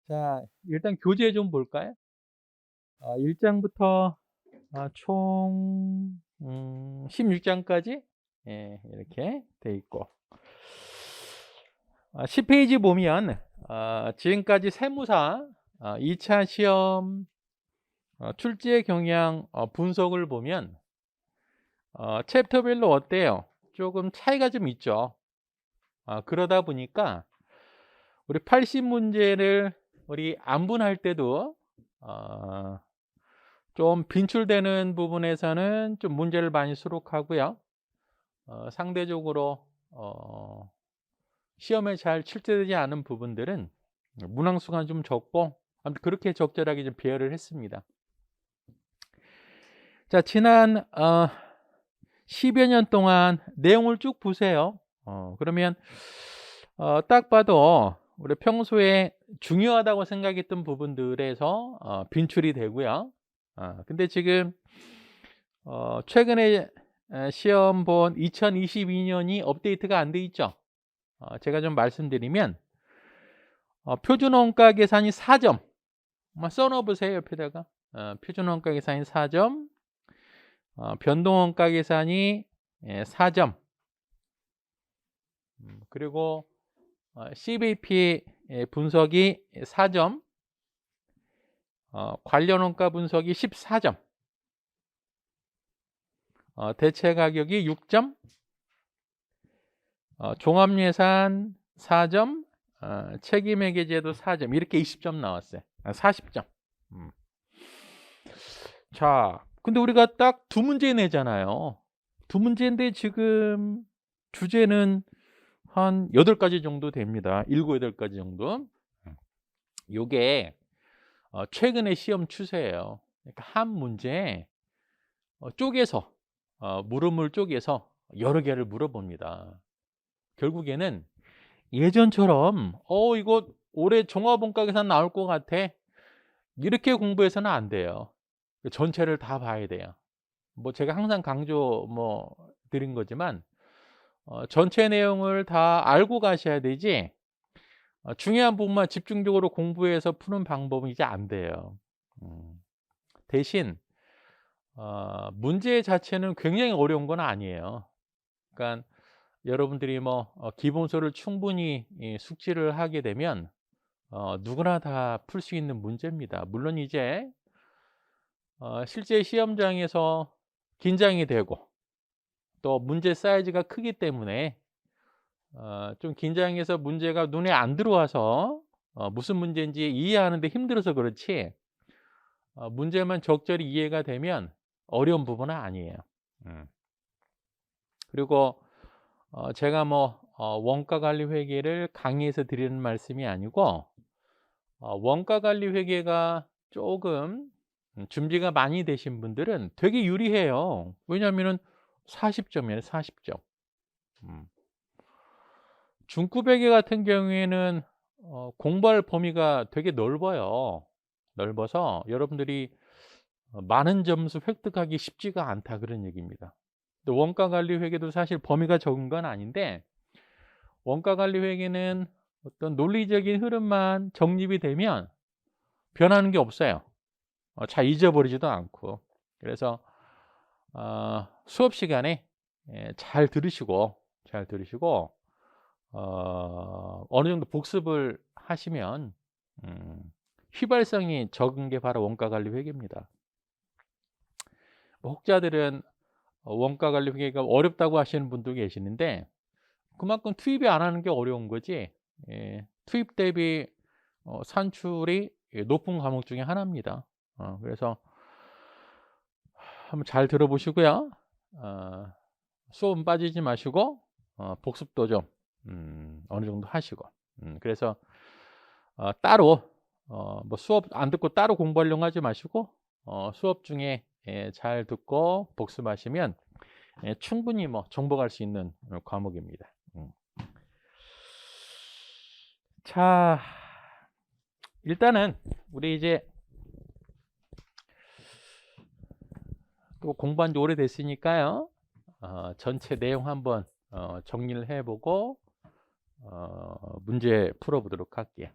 자, 일단 교재 좀 볼까요? 1장부터 총 16장까지 이렇게 돼 있고 10페이지 보면 지금까지 세무사 2차 시험 출제 경향 분석을 보면 챕터별로 어때요? 조금 차이가 좀 있죠. 그러다 보니까 우리 80문제를 우리 안분할 때도 좀 빈출되는 부분에서는 좀 문제를 많이 수록하고요. 상대적으로 시험에 잘 출제되지 않은 부분들은 문항수가 좀 적고 아무튼 그렇게 적절하게 좀 배열을 했습니다. 자, 지난 10여 년 동안 내용을 쭉 보세요. 그러면 딱 봐도 우리 평소에 중요하다고 생각했던 부분들에서 빈출이 되고요. 근데 지금 최근에 시험 본 2022년이 업데이트가 안 돼 있죠. 제가 좀 말씀드리면 표준 원가 계산이 4점. 한번 써 넣어 보세요, 옆에다가. 표준 원가 계산이 4점. 변동 원가 계산이 4점. 그리고 CVP 분석이 4점. 관련 원가 분석이 14점. 대체 가격이 6점. 종합예산 4점. 책임회계제도 4점. 이렇게 20점 나왔어요. 40점. 자, 근데 우리가 딱 두 문제 내잖아요. 두 문제인데 지금 주제는 한 8가지 정도 됩니다. 7, 8가지 정도. 요게 최근의 시험 추세예요. 그러니까 한 문제에 쪼개서 물음을 쪼개서 여러 개를 물어봅니다. 결국에는 예전처럼 이거 올해 종합원가 계산 나올 것 같아. 이렇게 공부해서는 안 돼요. 전체를 다 봐야 돼요. 뭐 제가 항상 강조 드린 거지만 전체 내용을 다 알고 가셔야 되지 중요한 부분만 집중적으로 공부해서 푸는 방법은 이제 안 돼요. 대신 문제 자체는 굉장히 어려운 건 아니에요. 그러니까 여러분들이 기본서를 충분히 숙지를 하게 되면 누구나 다 풀 수 있는 문제입니다. 물론 이제 실제 시험장에서 긴장이 되고 또 문제 사이즈가 크기 때문에 좀 긴장해서 문제가 눈에 안 들어와서 무슨 문제인지 이해하는 데 힘들어서 그렇지 문제만 적절히 이해가 되면 어려운 부분은 아니에요. 그리고 제가 원가 관리 회계를 강의에서 드리는 말씀이 아니고 원가 관리 회계가 조금 준비가 많이 되신 분들은 되게 유리해요. 왜냐하면은 40점이에요, 40점. 중급 회계 같은 경우에는 공부할 범위가 되게 넓어요. 넓어서 여러분들이 많은 점수 획득하기 쉽지가 않다 그런 얘기입니다. 또 원가 관리 회계도 사실 범위가 적은 건 아닌데 원가 관리 회계는 어떤 논리적인 흐름만 정립이 되면 변하는 게 없어요. 잘 잊어버리지도 않고. 그래서 수업 시간에 잘 들으시고 어느 정도 복습을 하시면 휘발성이 적은 게 바로 원가 관리 회계입니다. 혹자들은 원가 관리 회계가 어렵다고 하시는 분도 계시는데 그만큼 투입이 안 하는 게 어려운 거지 투입 대비 산출이 높은 과목 중에 하나입니다. 그래서 한번 잘 들어보시고요. 수업은 빠지지 마시고 복습도 좀 어느 정도 하시고 그래서 따로 수업 안 듣고 따로 공부하려고 하지 마시고 수업 중에 잘 듣고 복습하시면 충분히 정복할 수 있는 과목입니다. 자, 일단은 우리 이제 또 공부한 지 오래됐으니까요. 전체 내용 한번 정리를 해보고 문제 풀어보도록 할게요.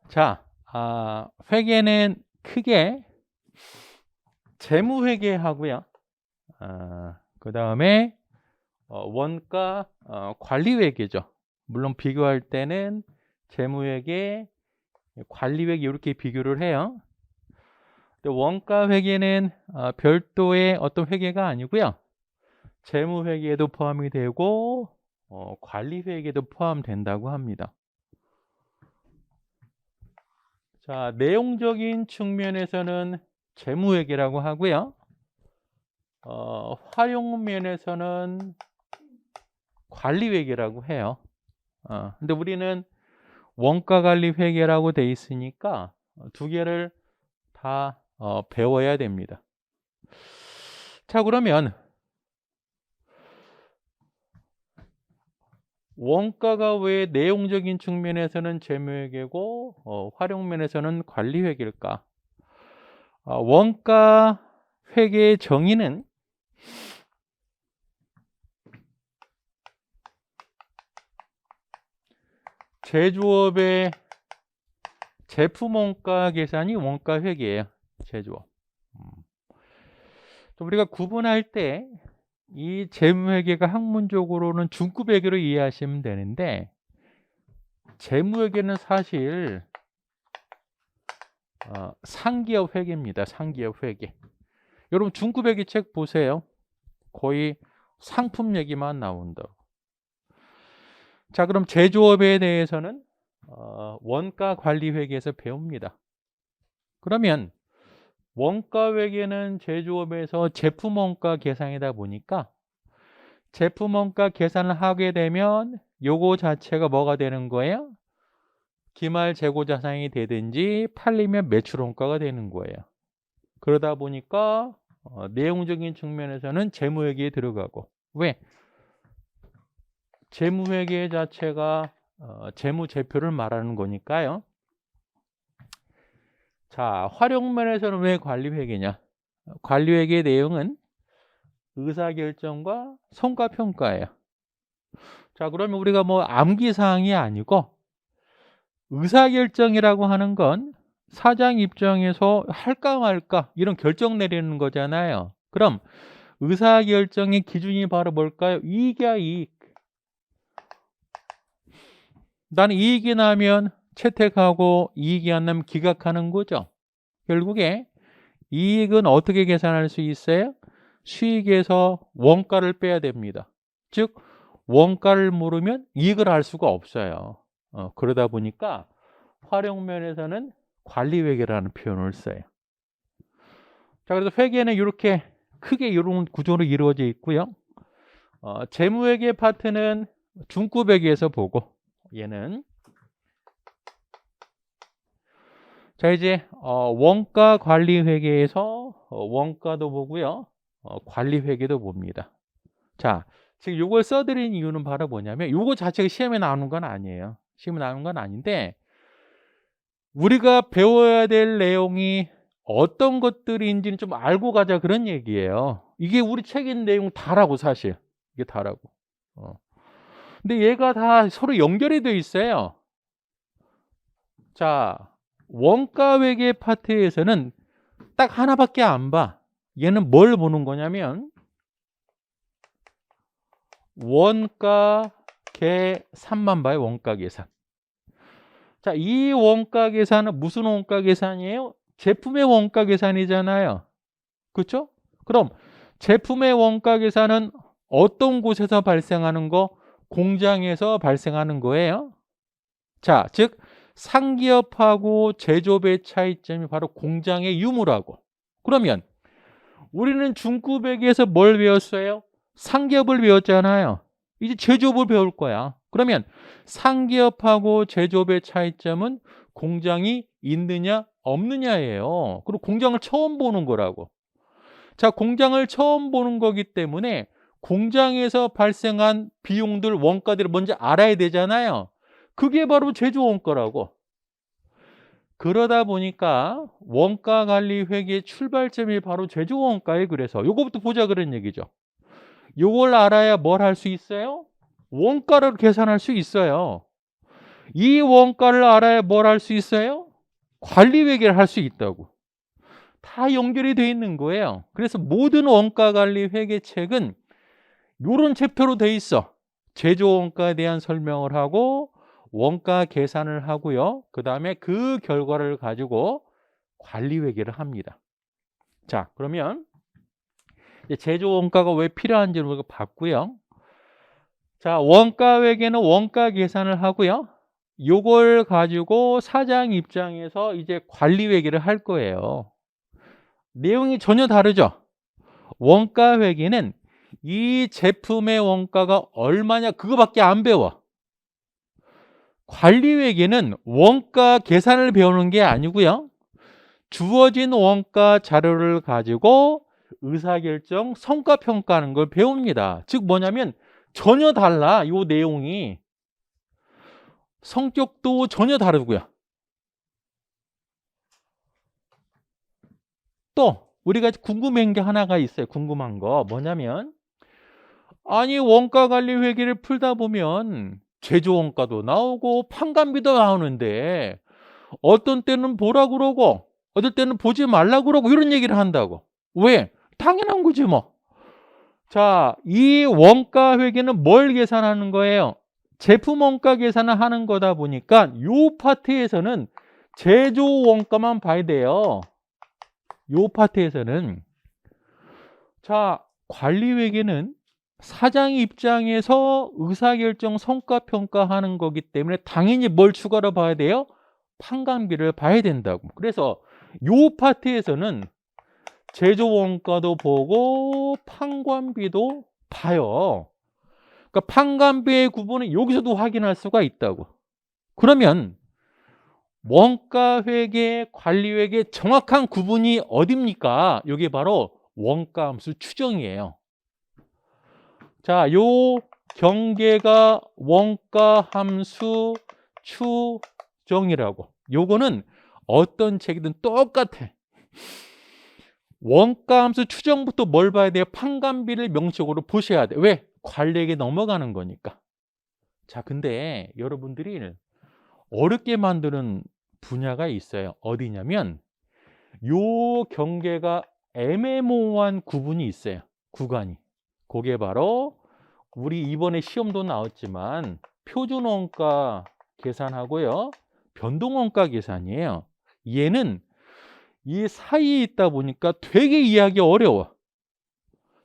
자, 회계는 크게 재무회계하고요. 그 다음에 원가 관리회계죠. 물론 비교할 때는 재무회계, 관리회계 이렇게 비교를 해요. 원가 회계는 별도의 어떤 회계가 아니고요. 재무회계에도 포함이 되고 관리회계도 포함된다고 합니다. 자, 내용적인 측면에서는 재무회계라고 하고요. 활용 면에서는 관리회계라고 해요. 근데 우리는 원가관리회계라고 돼 있으니까 두 개를 다 배워야 됩니다. 자, 그러면 원가가 왜 내용적인 측면에서는 재무회계고 활용 면에서는 관리회계일까? 원가 회계의 정의는 제조업의 제품 원가 계산이 원가 회계예요. 제조업. 우리가 구분할 때 이 재무회계가 학문적으로는 중급회계로 이해하시면 되는데, 재무회계는 사실 상기업 회계입니다. 상기업 회계. 여러분 중급회계 책 보세요. 거의 상품 얘기만 나온다고. 자, 그럼 제조업에 대해서는 원가 관리 회계에서 배웁니다. 그러면 원가 회계는 제조업에서 제품 원가 계산이다 보니까 제품 원가 계산을 하게 되면 요거 자체가 뭐가 되는 거예요? 기말 재고 자산이 되든지 팔리면 매출 원가가 되는 거예요. 그러다 보니까 내용적인 측면에서는 재무회계에 들어가고. 왜? 재무회계 자체가 재무제표를 말하는 거니까요. 자, 활용면에서는 왜 관리회계냐? 관리회계의 내용은 의사결정과 성과평가예요. 자, 그러면 우리가 뭐 암기사항이 아니고, 의사결정이라고 하는 건 사장 입장에서 할까 말까 이런 결정 내리는 거잖아요. 그럼 의사결정의 기준이 바로 뭘까요? 이익이야, 이익. 나는 이익이 나면 채택하고 이익이 안 나면 기각하는 거죠. 결국에 이익은 어떻게 계산할 수 있어요? 수익에서 원가를 빼야 됩니다. 즉 원가를 모르면 이익을 알 수가 없어요. 그러다 보니까 활용면에서는 관리회계라는 표현을 써요. 자, 그래서 회계는 이렇게 크게 이런 구조로 이루어져 있고요. 재무회계 파트는 중급회계에서 보고, 얘는 자, 이제 원가 관리 회계에서 원가도 보고요. 관리 회계도 봅니다. 자, 지금 요걸 써드린 이유는 바로 뭐냐면 요거 자체가 시험에 나오는 건 아니에요. 시험에 나오는 건 아닌데, 우리가 배워야 될 내용이 어떤 것들인지는 좀 알고 가자 그런 얘기예요. 이게 우리 책의 내용 다라고, 사실. 이게 다라고. 근데 얘가 다 서로 연결이 돼 있어요. 자, 원가 회계 파트에서는 딱 하나밖에 안 봐. 얘는 뭘 보는 거냐면 원가 계산만 봐요. 원가 계산. 자, 이 원가 계산은 무슨 원가 계산이에요? 제품의 원가 계산이잖아요. 그렇죠? 그럼 제품의 원가 계산은 어떤 곳에서 발생하는 거? 공장에서 발생하는 거예요. 자, 즉 상기업하고 제조업의 차이점이 바로 공장의 유무라고. 그러면 우리는 중급회계에서 뭘 배웠어요? 상기업을 배웠잖아요. 이제 제조업을 배울 거야. 그러면 상기업하고 제조업의 차이점은 공장이 있느냐 없느냐예요. 그리고 공장을 처음 보는 거라고. 자, 공장을 처음 보는 거기 때문에 공장에서 발생한 비용들, 원가들을 먼저 알아야 되잖아요. 그게 바로 제조 원가라고. 그러다 보니까 원가 관리 회계의 출발점이 바로 제조 원가에, 그래서 요거부터 보자 그런 얘기죠. 요걸 알아야 뭘 할 수 있어요? 원가를 계산할 수 있어요. 이 원가를 알아야 뭘 할 수 있어요? 관리회계를 할 수 있다고. 다 연결이 돼 있는 거예요. 그래서 모든 원가관리 회계책은 요런 챕터로 돼 있어. 제조 원가에 대한 설명을 하고 원가 계산을 하고요. 그 다음에 그 결과를 가지고 관리회계를 합니다. 자, 그러면 이제 제조 원가가 왜 필요한지를 우리가 봤고요. 자, 원가회계는 원가 계산을 하고요. 요걸 가지고 사장 입장에서 이제 관리회계를 할 거예요. 내용이 전혀 다르죠. 원가회계는 이 제품의 원가가 얼마냐 그거밖에 안 배워. 관리회계는 원가 계산을 배우는 게 아니고요. 주어진 원가 자료를 가지고 의사결정, 성과평가하는 걸 배웁니다. 즉 뭐냐면 전혀 달라. 이 내용이. 성격도 전혀 다르고요. 또 우리가 궁금한 게 하나가 있어요. 궁금한 거 뭐냐면 아니 원가관리 회계를 풀다 보면 제조원가도 나오고 판관비도 나오는데 어떤 때는 보라 그러고 어떨 때는 보지 말라 그러고 이런 얘기를 한다고. 왜? 당연한 거지 뭐. 자, 이 원가 회계는 뭘 계산하는 거예요? 제품 원가 계산을 하는 거다 보니까 요 파트에서는 제조 원가만 봐야 돼요. 요 파트에서는. 자, 관리 회계는 사장 입장에서 의사결정 성과평가하는 거기 때문에 당연히 뭘 추가로 봐야 돼요? 판관비를 봐야 된다고. 그래서 요 파트에서는 제조 원가도 보고 판관비도 봐요. 그러니까 판관비의 구분은 여기서도 확인할 수가 있다고. 그러면 원가회계, 관리회계 정확한 구분이 어딥니까? 이게 바로 원가함수 추정이에요. 자, 요 경계가 원가함수 추정이라고. 요거는 어떤 책이든 똑같아. 원가함수 추정부터 뭘 봐야 돼요? 판관비를 명시적으로 보셔야 돼. 왜? 관리에게 넘어가는 거니까. 자, 근데 여러분들이 어렵게 만드는 분야가 있어요. 어디냐면 요 경계가 애매모호한 구분이 있어요. 구간이. 그게 바로 우리 이번에 시험도 나왔지만 표준원가 계산하고요. 변동원가 계산이에요. 얘는 이 사이에 있다 보니까 되게 이해하기 어려워.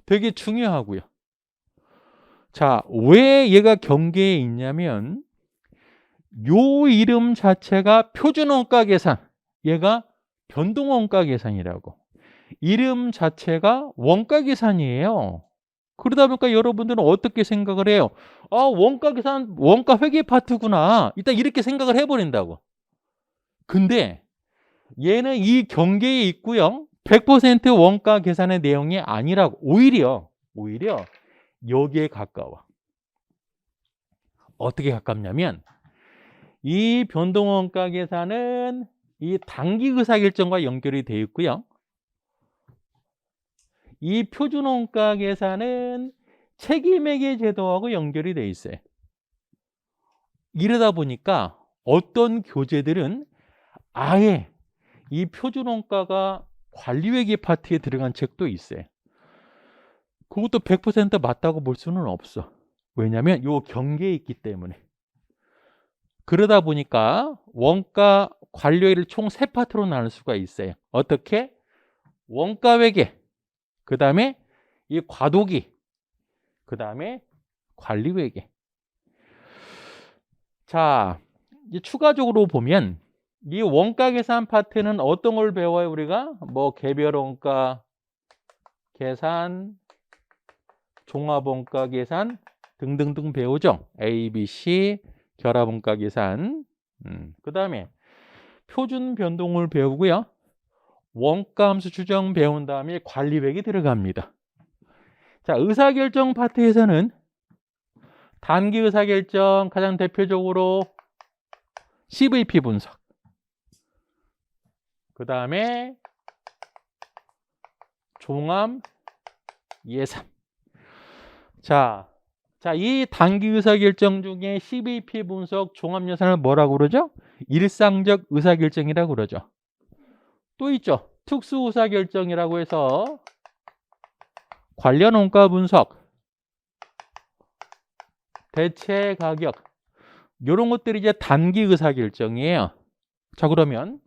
되게 중요하고요. 자, 왜 얘가 경계에 있냐면 요 이름 자체가 표준원가 계산, 얘가 변동원가 계산이라고. 이름 자체가 원가 계산이에요. 그러다 보니까 여러분들은 어떻게 생각을 해요? 아, 원가 계산, 원가 회계 파트구나. 일단 이렇게 생각을 해버린다고. 근데 얘는 이 경계에 있고요. 100% 원가 계산의 내용이 아니라고. 오히려 여기에 가까워. 어떻게 가깝냐면 이 변동원가 계산은 이 단기 의사결정과 연결이 되어 있고요. 이 표준원가 계산은 책임회계 제도하고 연결이 되어 있어요. 이러다 보니까 어떤 교재들은 아예 이 표준원가가 관리회계 파트에 들어간 책도 있어요. 그것도 100% 맞다고 볼 수는 없어. 왜냐하면 이 경계에 있기 때문에. 그러다 보니까 원가 관리회계를 총 3파트로 나눌 수가 있어요. 어떻게? 원가회계, 그 다음에 이 과도기, 그 다음에 관리회계. 자, 이제 추가적으로 보면 이 원가 계산 파트는 어떤 걸 배워요? 우리가 뭐 개별 원가 계산, 종합 원가 계산 등등등 배우죠. A, B, C 결합 원가 계산. 그 다음에 표준 변동을 배우고요. 원가 함수 추정 배운 다음에 관리백이 들어갑니다. 자, 의사결정 파트에서는 단기 의사결정 가장 대표적으로 CVP 분석. 그 다음에 종합 예산. 자, 이 단기 의사결정 중에 CVP 분석 종합 예산을 뭐라고 그러죠? 일상적 의사결정이라고 그러죠. 또 있죠. 특수 의사결정이라고 해서 관련 원가 분석, 대체 가격 이런 것들이 이제 단기 의사결정이에요. 자, 그러면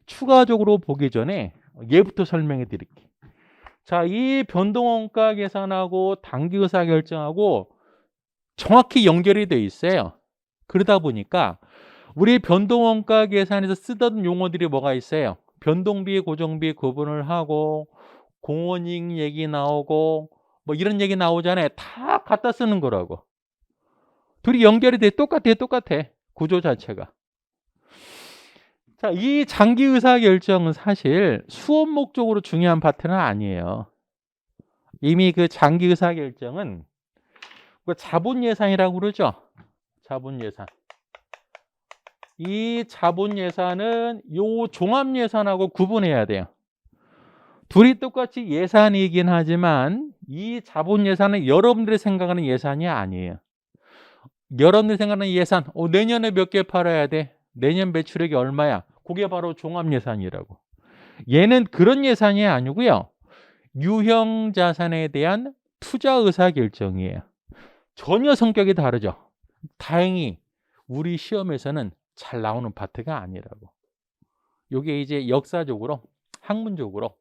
추가적으로 보기 전에 얘부터 설명해 드릴게요. 자, 이 변동원가 계산하고 단기 의사결정하고 정확히 연결이 돼 있어요. 그러다 보니까 우리 변동원가 계산에서 쓰던 용어들이 뭐가 있어요? 변동비, 고정비 구분을 하고 공원이익 얘기 나오고 뭐 이런 얘기 나오잖아요. 다 갖다 쓰는 거라고. 둘이 연결이 돼. 똑같아. 구조 자체가. 자, 이 장기 의사결정은 사실 수업 목적으로 중요한 파트는 아니에요. 이미 그 장기 의사결정은 자본 예산이라고 그러죠. 자본 예산. 이 자본 예산은 요 종합 예산하고 구분해야 돼요. 둘이 똑같이 예산이긴 하지만 이 자본 예산은 여러분들이 생각하는 예산이 아니에요. 여러분들이 생각하는 예산, 내년에 몇 개 팔아야 돼? 내년 매출액이 얼마야? 그게 바로 종합 예산이라고. 얘는 그런 예산이 아니고요. 유형 자산에 대한 투자 의사 결정이에요. 전혀 성격이 다르죠. 다행히 우리 시험에서는 잘 나오는 파트가 아니라고. 이게 이제 역사적으로, 학문적으로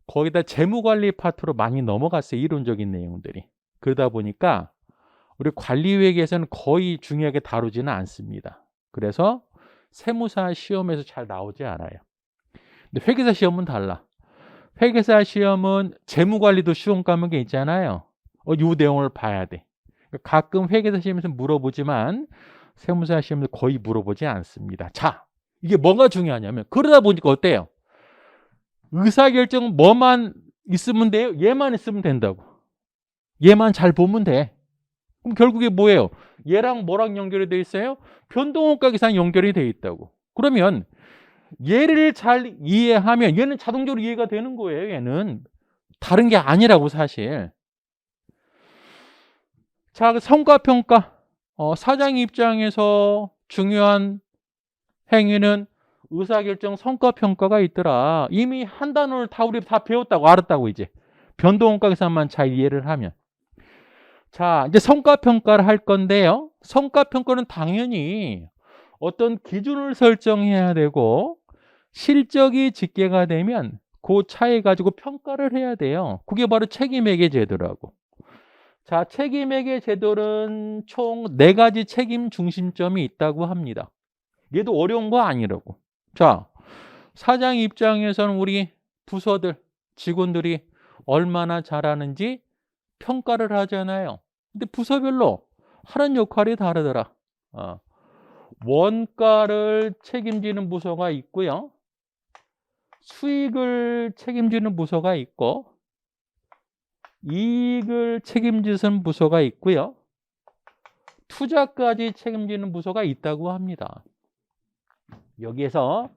거기다 재무관리 파트로 많이 넘어갔어요. 이론적인 내용들이. 그러다 보니까 우리 관리회계에서는 거의 중요하게 다루지는 않습니다. 그래서 세무사 시험에서 잘 나오지 않아요. 근데 회계사 시험은 달라. 회계사 시험은 재무관리도 시험 과목에 있잖아요. 이 내용을 봐야 돼. 가끔 회계사 시험에서 물어보지만 세무사 시험에서 거의 물어보지 않습니다. 자, 이게 뭐가 중요하냐면 그러다 보니까 어때요? 의사결정은 뭐만 있으면 돼요? 얘만 있으면 된다고. 얘만 잘 보면 돼. 그럼 결국에 뭐예요? 얘랑 뭐랑 연결이 돼 있어요? 변동원가 계산 연결이 돼 있다고. 그러면 얘를 잘 이해하면 얘는 자동적으로 이해가 되는 거예요. 얘는 다른 게 아니라고 사실. 자, 성과평가. 사장 입장에서 중요한 행위는 의사결정 성과평가가 있더라. 이미 한 단어를 다 우리 다 배웠다고 알았다고 이제. 변동원가 계산만 잘 이해를 하면. 자, 이제 성과평가를 할 건데요. 성과평가는 당연히 어떤 기준을 설정해야 되고 실적이 집계가 되면 그 차이 가지고 평가를 해야 돼요. 그게 바로 책임회계 제도라고. 자, 책임회계 제도는 총 4가지 책임 중심점이 있다고 합니다. 얘도 어려운 거 아니라고. 자, 사장 입장에서는 우리 부서들, 직원들이 얼마나 잘하는지 평가를 하잖아요. 근데 부서별로 하는 역할이 다르더라. 원가를 책임지는 부서가 있고요. 수익을 책임지는 부서가 있고 이익을 책임지는 부서가 있고요. 투자까지 책임지는 부서가 있다고 합니다. 여기에서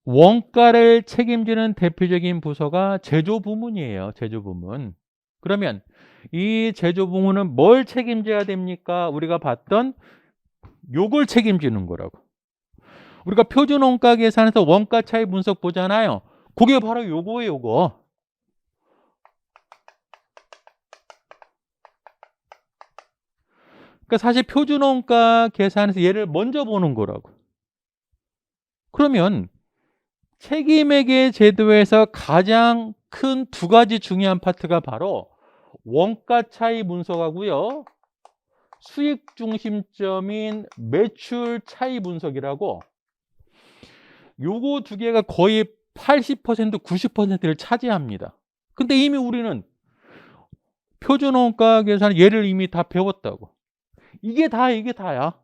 원가를 책임지는 대표적인 부서가 제조부문이에요. 제조부문. 그러면 이 제조부문은 뭘 책임져야 됩니까? 우리가 봤던 요걸 책임지는 거라고. 우리가 표준 원가 계산에서 원가 차이 분석 보잖아요. 그게 바로 요거예요, 요거. 그러니까 사실 표준 원가 계산에서 얘를 먼저 보는 거라고. 그러면 책임회계 제도에서 가장 큰 2가지 중요한 파트가 바로 원가 차이 분석하고요. 수익 중심점인 매출 차이 분석이라고 요거 2개가 거의 80%, 90%를 차지합니다. 근데 이미 우리는 표준 원가 계산 얘를 이미 다 배웠다고. 이게 다야.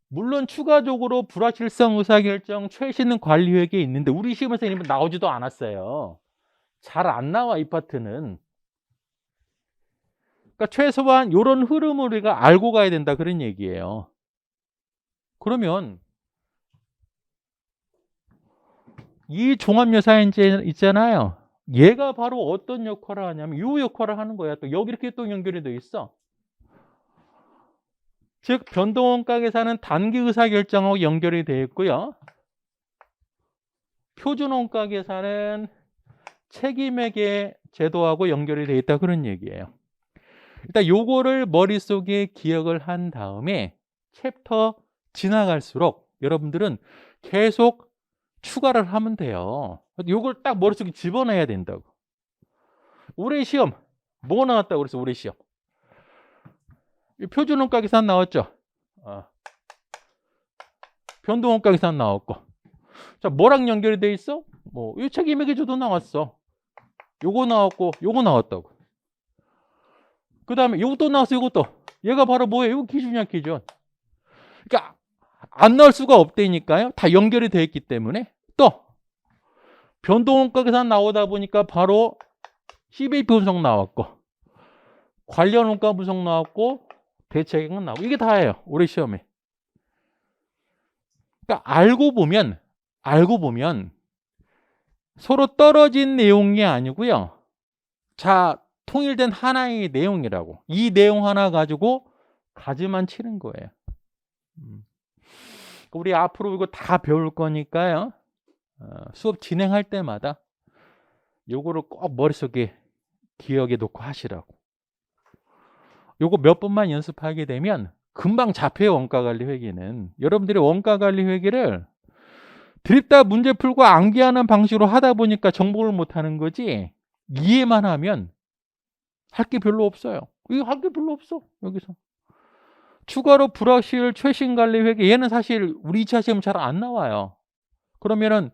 물론 추가적으로 불확실성 의사결정, 최신 관리회계 있는데 우리 시험에서 이미 나오지도 않았어요. 잘 안 나와 이 파트는. 그러니까 최소한 이런 흐름을 우리가 알고 가야 된다 그런 얘기예요. 그러면 이 종합예산 있잖아요. 얘가 바로 어떤 역할을 하냐면 이 역할을 하는 거야. 또 여기 이렇게 또 연결이 돼 있어. 즉 변동원가 계산은 단기 의사결정하고 연결이 되어 있고요. 표준원가 계산은 책임회계 제도하고 연결이 되어 있다 그런 얘기예요. 일단 요거를 머릿속에 기억을 한 다음에 챕터 지나갈수록 여러분들은 계속 추가를 하면 돼요. 요걸 딱 머릿속에 집어넣어야 된다고. 올해 시험 뭐 나왔다고 그랬어? 올해 시험 표준원가 계산 나왔죠. 변동원가 계산 나왔고, 자 뭐랑 연결이 돼 있어? 뭐 이 책임회계제도 나왔어. 요거 나왔고 요거 나왔다고. 그 다음에 이것도 나왔어. 이것도 얘가 바로 뭐예요? 이거 기준이야, 기준. 그러니까 안 나올 수가 없다니까요. 다 연결이 되어 있기 때문에. 또 변동원가 계산 나오다 보니까 바로 CBP 분석 나왔고, 관련 원가 분석 나왔고, 대체액은 나오고, 이게 다예요, 올해 시험에. 그러니까 알고 보면 서로 떨어진 내용이 아니고요. 자, 통일된 하나의 내용이라고. 이 내용 하나 가지고 가지만 치는 거예요. 우리 앞으로 이거 다 배울 거니까요. 수업 진행할 때마다 요거를 꼭 머릿속에 기억에 놓고 하시라고. 요거 몇 번만 연습하게 되면 금방 잡혀요. 원가관리 회계는. 여러분들이 원가관리 회계를 드립다 문제 풀고 암기하는 방식으로 하다 보니까 정복을 못하는 거지, 이해만 하면 할 게 별로 없어요. 이거 할 게 별로 없어. 여기서 추가로 불확실 최신 관리 회계, 얘는 사실 우리 2차 시험 잘 안 나와요. 그러면은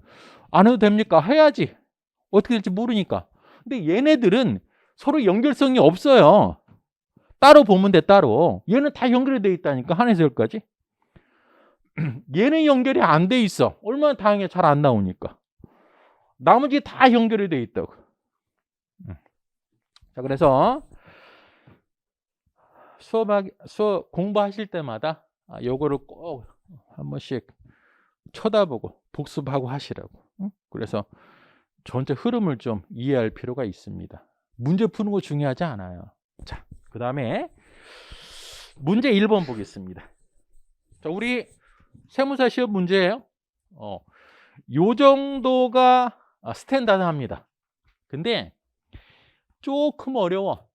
안 해도 됩니까? 해야지. 어떻게 될지 모르니까. 근데 얘네들은 서로 연결성이 없어요. 따로 보면 돼, 따로. 얘는 다 연결이 돼 있다니까, 한에서 열까지. 얘는 연결이 안 돼 있어. 얼마나 다행해, 잘 안 나오니까. 나머지 다 연결이 돼 있다고. 자, 그래서 수업 공부하실 때마다 요거를 꼭 한 번씩 쳐다보고 복습하고 하시라고. 그래서 전체 흐름을 좀 이해할 필요가 있습니다. 문제 푸는 거 중요하지 않아요. 자, 그 다음에 문제 1번 보겠습니다. 자, 우리 세무사 시험 문제예요. 요 정도가 스탠다드합니다. 근데 조금 어려워.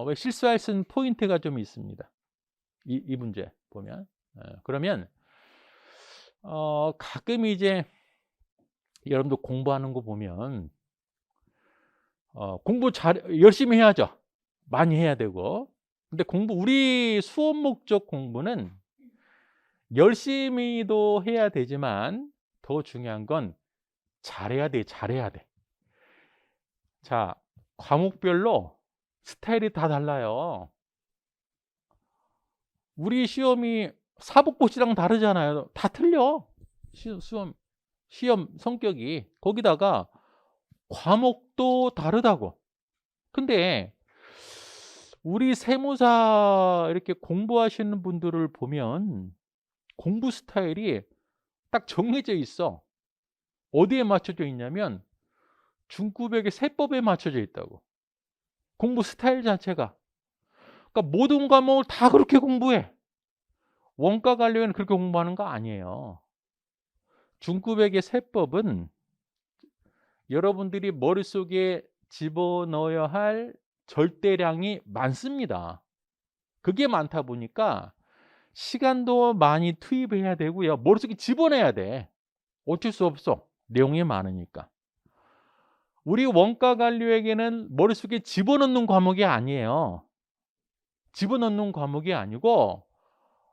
왜 실수할 수 있는 포인트가 좀 있습니다. 이 문제 보면. 그러면 가끔 이제 여러분들 공부하는 거 보면 공부 열심히 해야죠. 많이 해야 되고. 근데 우리 수업 목적 공부는 열심히도 해야 되지만 더 중요한 건 잘해야 돼. 자, 과목별로 스타일이 다 달라요. 우리 시험이 사법고시랑 다르잖아요. 다 틀려. 시험 성격이. 거기다가 과목도 다르다고. 근데 우리 세무사 이렇게 공부하시는 분들을 보면 공부 스타일이 딱 정해져 있어. 어디에 맞춰져 있냐면 중급액의 세법에 맞춰져 있다고. 공부 스타일 자체가. 그러니까 모든 과목을 다 그렇게 공부해. 원가 관리회는 그렇게 공부하는 거 아니에요. 중급액의 세법은 여러분들이 머릿속에 집어넣어야 할 절대량이 많습니다. 그게 많다 보니까 시간도 많이 투입해야 되고요. 머릿속에 집어내야 돼. 어쩔 수 없어. 내용이 많으니까. 우리 원가관리회계는 머릿속에 집어넣는 과목이 아니에요. 집어넣는 과목이 아니고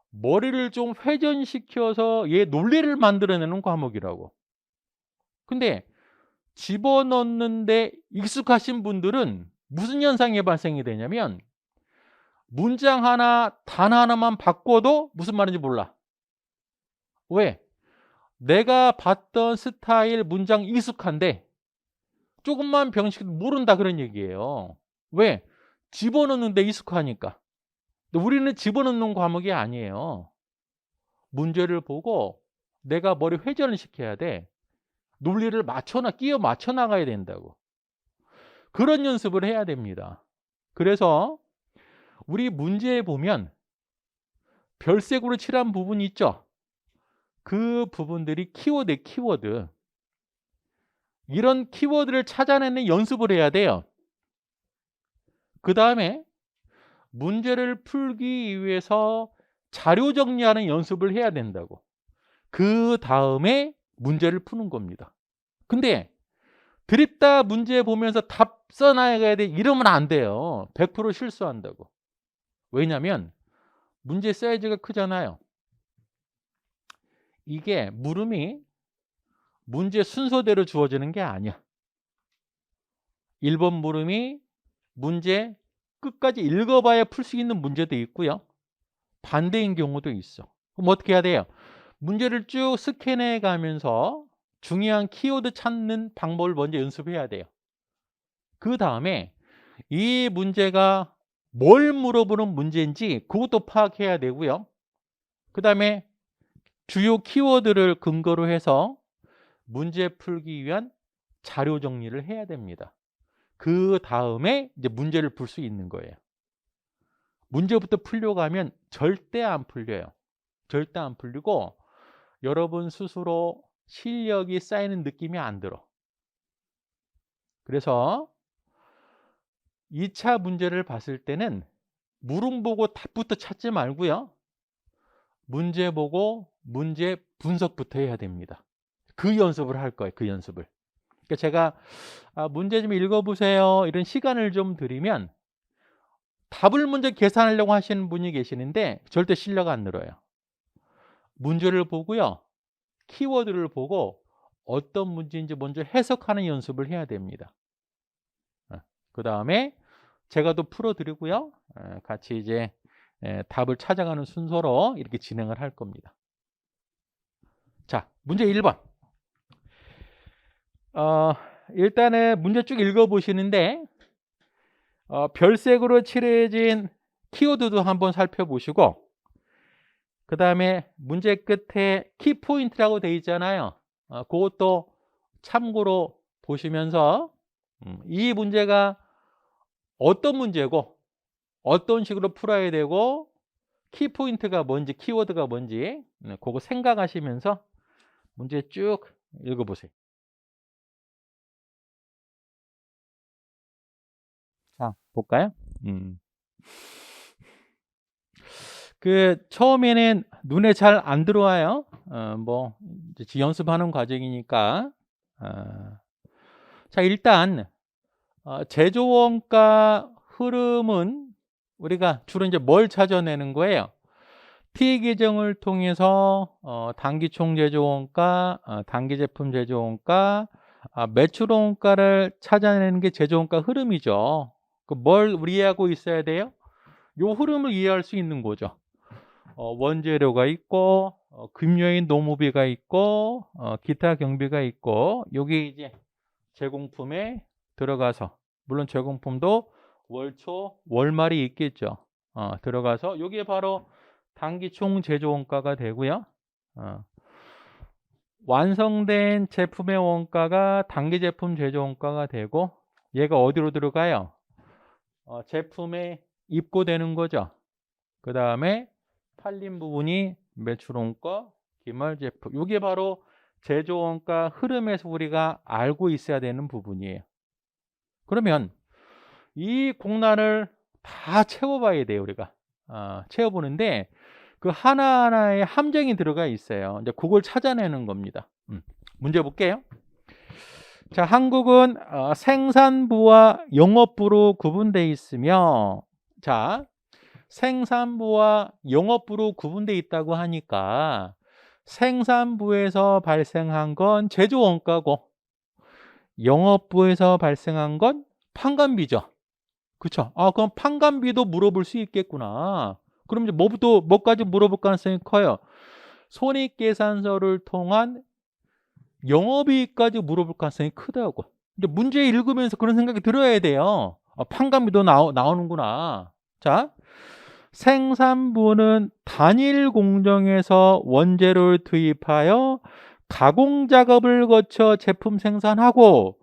머리를 좀 회전시켜서 얘 논리를 만들어내는 과목이라고. 근데 집어넣는데 익숙하신 분들은 무슨 현상이 발생이 되냐면 문장 하나, 단 하나만 바꿔도 무슨 말인지 몰라. 왜? 내가 봤던 스타일 문장 익숙한데 조금만 변식해도 모른다 그런 얘기예요. 왜? 집어넣는데 익숙하니까. 근데 우리는 집어넣는 과목이 아니에요. 문제를 보고 내가 머리 회전을 시켜야 돼. 논리를 끼워 맞춰 나가야 된다고. 그런 연습을 해야 됩니다. 그래서 우리 문제에 보면 별색으로 칠한 부분이 있죠. 그 부분들이 키워드예요, 키워드. 이런 키워드를 찾아내는 연습을 해야 돼요. 그 다음에 문제를 풀기 위해서 자료 정리하는 연습을 해야 된다고. 그 다음에 문제를 푸는 겁니다. 근데 드립다 문제 보면서 답 써나가야 돼 이러면 안 돼요. 100% 실수한다고. 왜냐하면 문제 사이즈가 크잖아요. 이게 물음이 문제 순서대로 주어지는 게 아니야. 1번 물음이 문제 끝까지 읽어봐야 풀 수 있는 문제도 있고요. 반대인 경우도 있어. 그럼 어떻게 해야 돼요? 문제를 쭉 스캔해 가면서 중요한 키워드 찾는 방법을 먼저 연습해야 돼요. 그 다음에 이 문제가 뭘 물어보는 문제인지 그것도 파악해야 되고요. 그 다음에 주요 키워드를 근거로 해서 문제 풀기 위한 자료 정리를 해야 됩니다. 그 다음에 이제 문제를 풀 수 있는 거예요. 문제부터 풀려고 하면 절대 안 풀려요. 절대 안 풀리고 여러분 스스로 실력이 쌓이는 느낌이 안 들어. 그래서 2차 문제를 봤을 때는 물음 보고 답부터 찾지 말고요. 문제 보고 문제 분석부터 해야 됩니다. 그 연습을 할 거예요. 그 연습을. 그러니까 제가 문제 좀 읽어보세요. 이런 시간을 좀 드리면 답을 먼저 계산하려고 하시는 분이 계시는데 절대 실력 안 늘어요. 문제를 보고요. 키워드를 보고 어떤 문제인지 먼저 해석하는 연습을 해야 됩니다. 그 다음에 제가 또 풀어드리고요. 같이 이제 답을 찾아가는 순서로 이렇게 진행을 할 겁니다. 자, 문제 1번. 일단은 문제 쭉 읽어보시는데 별색으로 칠해진 키워드도 한번 살펴보시고 그 다음에 문제 끝에 키포인트라고 되어 있잖아요. 그것도 참고로 보시면서 이 문제가 어떤 문제고 어떤 식으로 풀어야 되고 키포인트가 뭔지 키워드가 뭔지 그거 생각하시면서 문제 쭉 읽어보세요. 자, 볼까요? 그 처음에는 눈에 잘 안 들어와요. 뭐 이제 연습하는 과정이니까. 자, 일단 제조원가 흐름은 우리가 주로 이제 뭘 찾아내는 거예요? T 계정을 통해서 단기총 제조원가, 단기 제품 제조원가, 매출 원가를 찾아내는 게 제조원가 흐름이죠. 그 뭘 이해하고 있어야 돼요? 요 흐름을 이해할 수 있는 거죠. 원재료가 있고 금요인 노무비가 있고 기타 경비가 있고 여기 이제 제공품에 들어가서 물론 제공품도 월초 월말이 있겠죠. 들어가서 여기에 바로 단기 총 제조 원가가 되고요. 완성된 제품의 원가가 단기 제품 제조 원가가 되고 얘가 어디로 들어가요? 제품에 입고되는 거죠. 그 다음에 팔린 부분이 매출원가, 기말 제품. 이게 바로 제조원가 흐름에서 우리가 알고 있어야 되는 부분이에요. 그러면 이 공란을 다 채워봐야 돼요, 우리가. 채워보는데 그 하나하나에 함정이 들어가 있어요. 이제 그걸 찾아내는 겁니다. 문제 볼게요. 자, 한국은 생산부와 영업부로 구분되어 있으며, 자, 생산부와 영업부로 구분되어 있다고 하니까 생산부에서 발생한 건 제조 원가고 영업부에서 발생한 건 판관비죠. 그렇죠? 그럼 판관비도 물어볼 수 있겠구나. 그럼 이제 뭐까지 물어볼 가능성이 커요? 손익계산서를 통한 영업이익까지 물어볼 가능성이 크다고. 이제 문제 읽으면서 그런 생각이 들어야 돼요. 판관비도 나오는구나. 자, 생산부는 단일 공정에서 원재료를 투입하여 가공 작업을 거쳐 제품 생산하고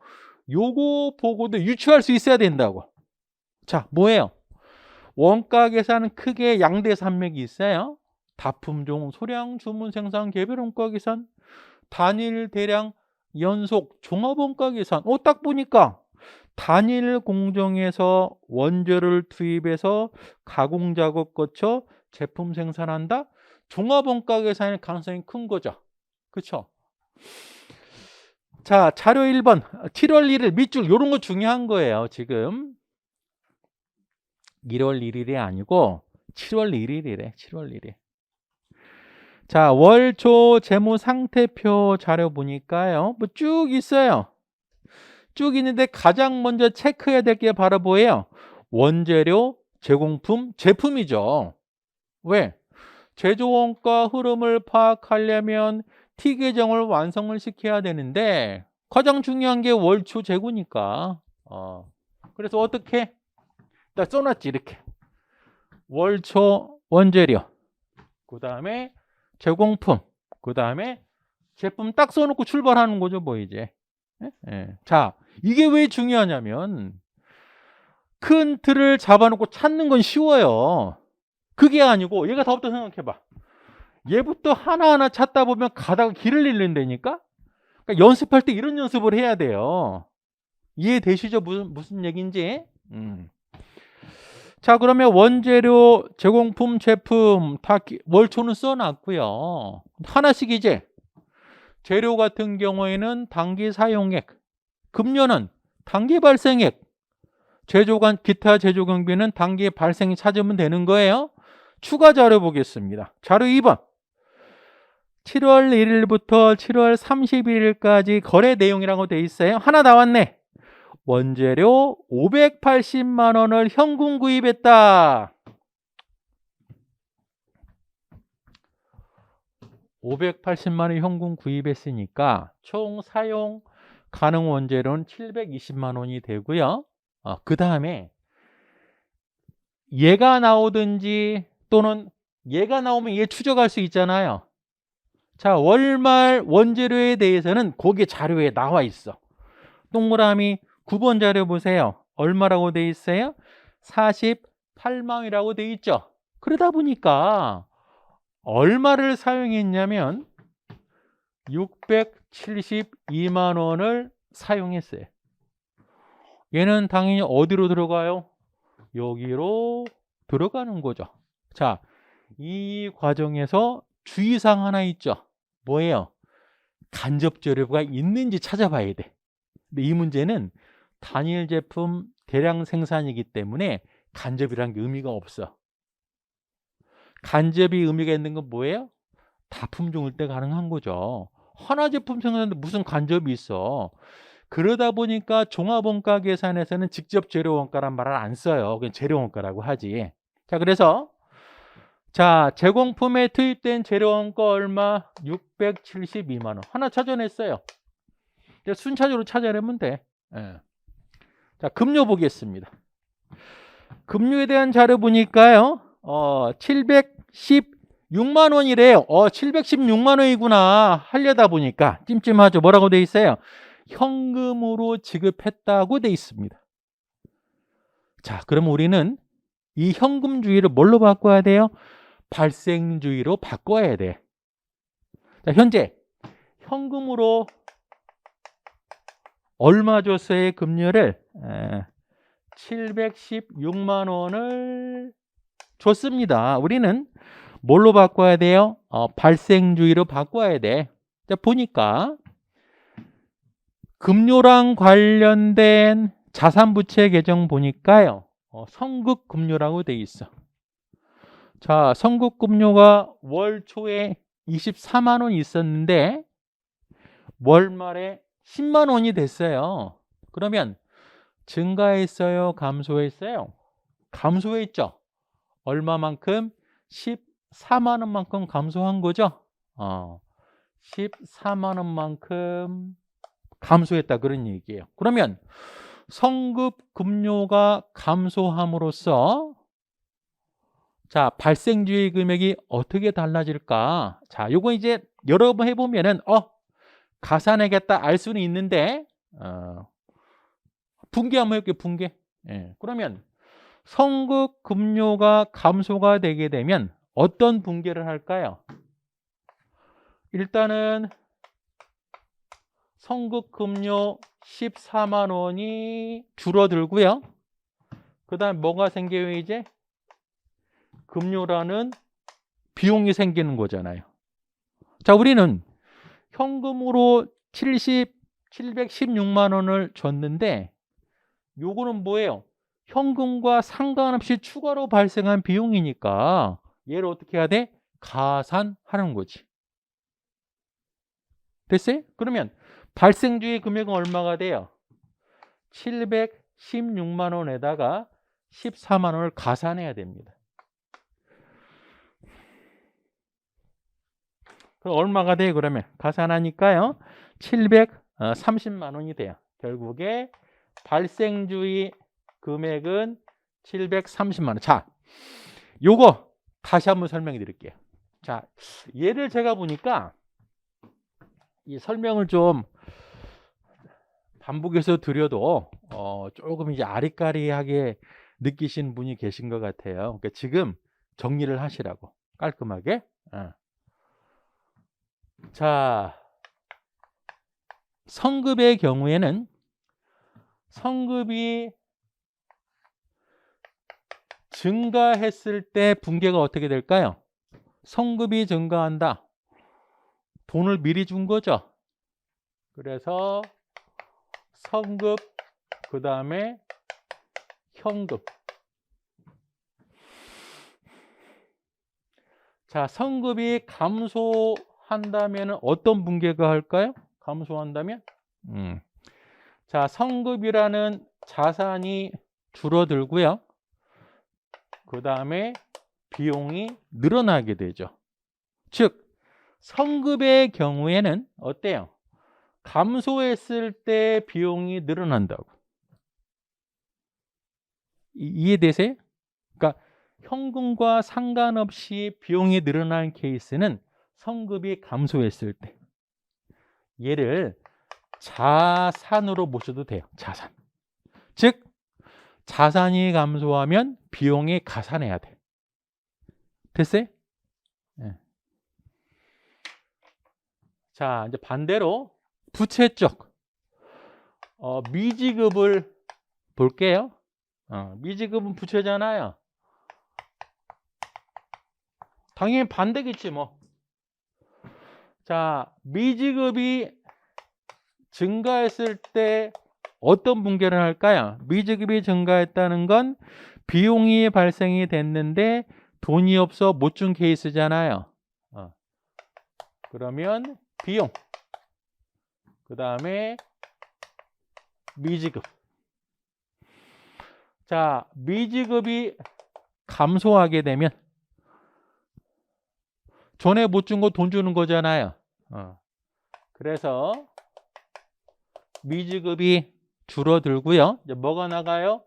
요거 보고도 유추할 수 있어야 된다고. 자, 뭐예요? 원가 계산은 크게 양대 산맥이 있어요. 다품종, 소량, 주문, 생산, 개별 원가 계산, 단일, 대량, 연속, 종합 원가 계산. 딱 보니까 단일 공정에서 원재료를 투입해서 가공 작업 거쳐 제품 생산한다. 종합 원가 계산일 가능성이 큰 거죠. 그렇죠? 자, 자료 1번. 7월 1일 밑줄 요런 거 중요한 거예요, 지금. 1월 1일이 아니고 7월 1일이래. 7월 1일. 자, 월초 재무 상태표 자료 보니까요. 뭐 쭉 있어요. 쭉 있는데 가장 먼저 체크해야 될 게 바로 뭐예요? 원재료, 제공품, 제품이죠. 왜? 제조 원가 흐름을 파악하려면 T 계정을 완성을 시켜야 되는데 가장 중요한 게 월초 재고니까. 그래서 어떻게? 딱 써놨지 이렇게. 월초 원재료, 그 다음에 제공품, 그 다음에 제품 딱 써놓고 출발하는 거죠, 뭐 이제. 예. 자, 이게 왜 중요하냐면 큰 틀을 잡아놓고 찾는 건 쉬워요. 그게 아니고 얘가 다 없다 생각해봐. 얘부터 하나하나 찾다 보면 가다가 길을 잃는다니까. 그러니까 연습할 때 이런 연습을 해야 돼요. 이해되시죠? 무슨 얘기인지? 자, 그러면 원재료, 제공품, 제품 다 월초는 써놨고요. 하나씩 이제 재료 같은 경우에는 단기 사용액, 급료는 단기 발생액, 제조관 기타 제조 경비는 단기 발생 찾으면 되는 거예요. 추가 자료 보겠습니다. 자료 2번. 7월 1일부터 7월 31일까지 거래 내용이라고 돼 있어요. 하나 나왔네. 원재료 580만 원을 현금 구입했다. 580만 원 현금 구입했으니까 총 사용 가능 원재료는 720만 원이 되고요. 그 다음에 얘가 나오든지 또는 얘가 나오면 얘 추적할 수 있잖아요. 자, 월말 원재료에 대해서는 거기 자료에 나와 있어. 동그라미 9번 자료 보세요. 얼마라고 돼 있어요? 48만 원이라고 돼 있죠. 그러다 보니까 얼마를 사용했냐면 672만 원을 사용했어요. 얘는 당연히 어디로 들어가요? 여기로 들어가는 거죠. 자, 이 과정에서 주의사항 하나 있죠. 뭐예요? 간접 재료가 있는지 찾아봐야 돼. 근데 이 문제는 단일 제품 대량 생산이기 때문에 간접이라는 게 의미가 없어. 간접이 의미가 있는 건 뭐예요? 다품종일 때 가능한 거죠. 하나 제품 생산하는데 무슨 간접이 있어. 그러다 보니까 종합원가 계산에서는 직접 재료원가란 말을 안 써요. 그냥 재료원가라고 하지. 자, 그래서 자, 제공품에 투입된 재료원가 얼마? 672만 원. 하나 찾아냈어요. 순차적으로 찾아내면 돼. 예. 자, 급료 보겠습니다. 급료에 대한 자료 보니까요. 716만 원이래요. 716만 원이구나. 하려다 보니까 찜찜하죠. 뭐라고 돼 있어요? 현금으로 지급했다고 돼 있습니다. 자, 그럼 우리는 이 현금주의를 뭘로 바꿔야 돼요? 발생주의로 바꿔야 돼. 자, 현재 현금으로 얼마 줬어요? 급료를 716만 원을 줬습니다. 우리는 뭘로 바꿔야 돼요? 발생주의로 바꿔야 돼. 자, 보니까 급료랑 관련된 자산부채 계정 보니까요. 선급급료라고 돼 있어. 자, 선급급료가 월 초에 24만 원 있었는데 월 말에 10만 원이 됐어요. 그러면 증가했어요? 감소했어요? 감소했죠. 얼마만큼? 14만 원만큼 감소한 거죠. 14만 원만큼 감소했다 그런 얘기예요. 그러면 선급급료가 감소함으로써 자, 발생주의 금액이 어떻게 달라질까? 자, 요거 이제 여러 번 해보면은 가산하겠다 알 수는 있는데 분개 한번 해볼게요. 분개. 예. 그러면 선급급료가 감소가 되게 되면 어떤 붕괴를 할까요? 일단은 성급금료 14만 원이 줄어들고요. 그 다음에 뭐가 생겨요 이제? 금료라는 비용이 생기는 거잖아요. 자, 우리는 현금으로 716만 원을 줬는데 요거는 뭐예요? 현금과 상관없이 추가로 발생한 비용이니까 얘를 어떻게 해야 돼? 가산하는 거지. 됐어요? 그러면 발생주의 금액은 얼마가 돼요? 716만 원에다가 14만 원을 가산해야 됩니다. 그럼 얼마가 돼요? 그러면 가산하니까요 730만 원이 돼요. 결국에 발생주의 금액은 730만 원. 자, 요거 다시 한번 설명해 드릴게요. 자, 얘를 제가 보니까 이 설명을 좀 반복해서 드려도 조금 이제 아리까리하게 느끼시는 분이 계신 것 같아요. 그러니까 지금 정리를 하시라고 깔끔하게. 자, 성급의 경우에는 성급이 증가했을 때 붕괴가 어떻게 될까요? 성급이 증가한다. 돈을 미리 준 거죠. 그래서 성급, 그 다음에 현금. 자, 성급이 감소한다면 어떤 붕괴가 할까요? 감소한다면? 자, 성급이라는 자산이 줄어들고요. 그 다음에 비용이 늘어나게 되죠. 즉, 성급의 경우에는 어때요? 감소했을 때 비용이 늘어난다고. 이해되세요? 그러니까 현금과 상관없이 비용이 늘어나는 케이스는 성급이 감소했을 때. 얘를 자산으로 보셔도 돼요. 자산. 즉 자산이 감소하면 비용이 가산해야 돼. 됐어요? 네. 자, 이제 반대로 부채 쪽 미지급을 볼게요. 미지급은 부채잖아요. 당연히 반대겠지 뭐. 자, 미지급이 증가했을 때 어떤 붕괴를 할까요? 미지급이 증가했다는 건 비용이 발생이 됐는데 돈이 없어 못 준 케이스잖아요. 그러면 비용, 그 다음에 미지급. 자, 미지급이 감소하게 되면 전에 못 준 거 돈 주는 거잖아요. 그래서 미지급이 줄어들고요. 이제 뭐가 나가요?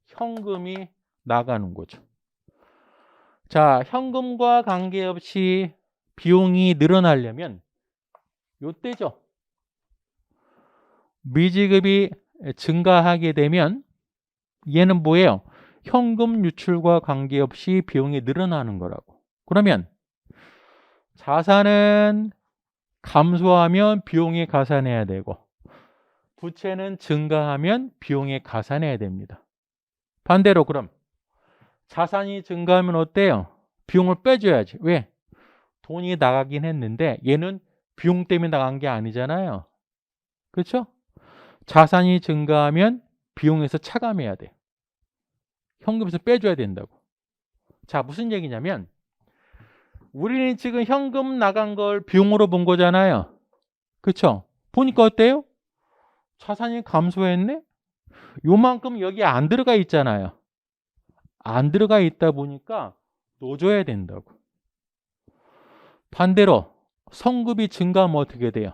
현금이 나가는 거죠. 자, 현금과 관계없이 비용이 늘어나려면 요때죠. 미지급이 증가하게 되면 얘는 뭐예요? 현금 유출과 관계없이 비용이 늘어나는 거라고. 그러면 자산은 감소하면 비용이 가산해야 되고 부채는 증가하면 비용이 가산해야 됩니다. 반대로 그럼 자산이 증가하면 어때요? 비용을 빼줘야지. 왜? 돈이 나가긴 했는데 얘는 비용 때문에 나간 게 아니잖아요. 그렇죠? 자산이 증가하면 비용에서 차감해야 돼. 현금에서 빼줘야 된다고. 자, 무슨 얘기냐면 우리는 지금 현금 나간 걸 비용으로 본 거잖아요. 그렇죠? 보니까 어때요? 자산이 감소했네? 요만큼 여기 안 들어가 있잖아요. 안 들어가 있다 보니까 넣어줘야 된다고. 반대로 성급이 증가하면 어떻게 돼요?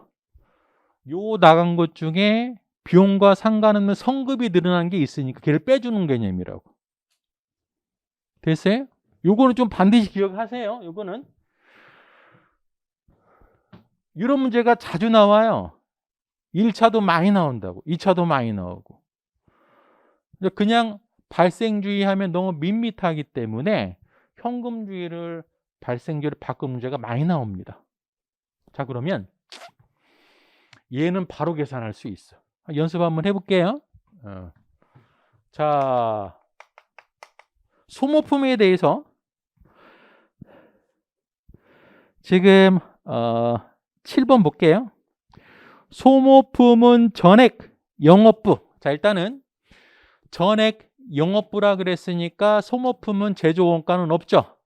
요 나간 것 중에 비용과 상관없는 성급이 늘어난 게 있으니까 걔를 빼주는 개념이라고. 됐어요? 요거는 좀 반드시 기억하세요. 요거는 이런 문제가 자주 나와요. 1차도 많이 나온다고. 2차도 많이 나오고. 그냥 발생주의 하면 너무 밋밋하기 때문에 현금주의를 발생주의를 바꾼 문제가 많이 나옵니다. 자, 그러면 얘는 바로 계산할 수 있어. 연습 한번 해볼게요. 자, 소모품에 대해서 지금 7번 볼게요. 소모품은 전액 영업부. 자, 일단은 전액 영업부라 그랬으니까 소모품은 제조 원가는 없죠.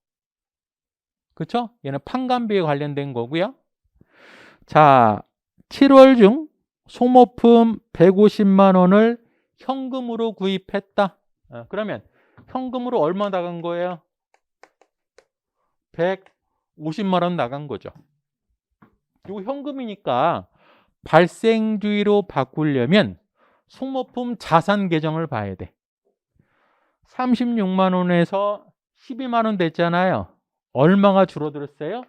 그렇죠? 얘는 판관비에 관련된 거고요. 자, 7월 중 소모품 150만 원을 현금으로 구입했다. 그러면 현금으로 얼마 나간 거예요? 150만 원 나간 거죠. 이거 현금이니까 발생주의로 바꾸려면 소모품 자산 계정을 봐야 돼. 36만 원에서 12만 원 됐잖아요. 얼마가 줄어들었어요?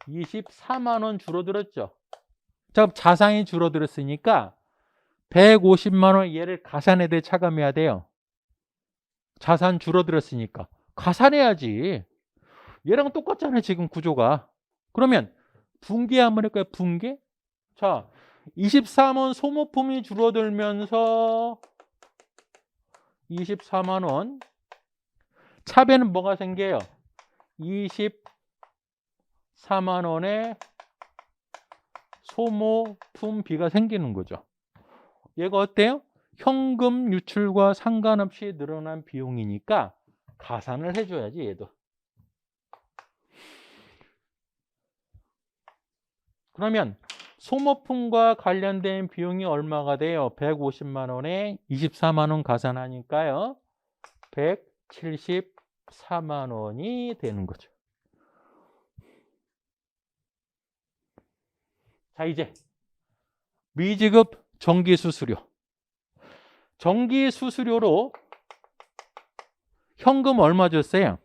24만 원 줄어들었죠. 자, 자산이 줄어들었으니까 150만 원 얘를 가산에 대해 차감해야 돼요. 자산 줄어들었으니까 가산해야지. 얘랑 똑같잖아요, 지금 구조가. 그러면 분계 한번 할까요? 분계? 자, 23원 소모품이 줄어들면서 24만 원. 차배는 뭐가 생겨요? 24만 원의 소모품비가 생기는 거죠. 얘가 어때요? 현금 유출과 상관없이 늘어난 비용이니까 가산을 해줘야지, 얘도. 그러면 소모품과 관련된 비용이 얼마가 돼요? 150만 원에 24만 원 가산하니까요. 174만 원이 되는 거죠. 자, 이제 미지급 정기수수료. 정기수수료로 현금 얼마 줬어요?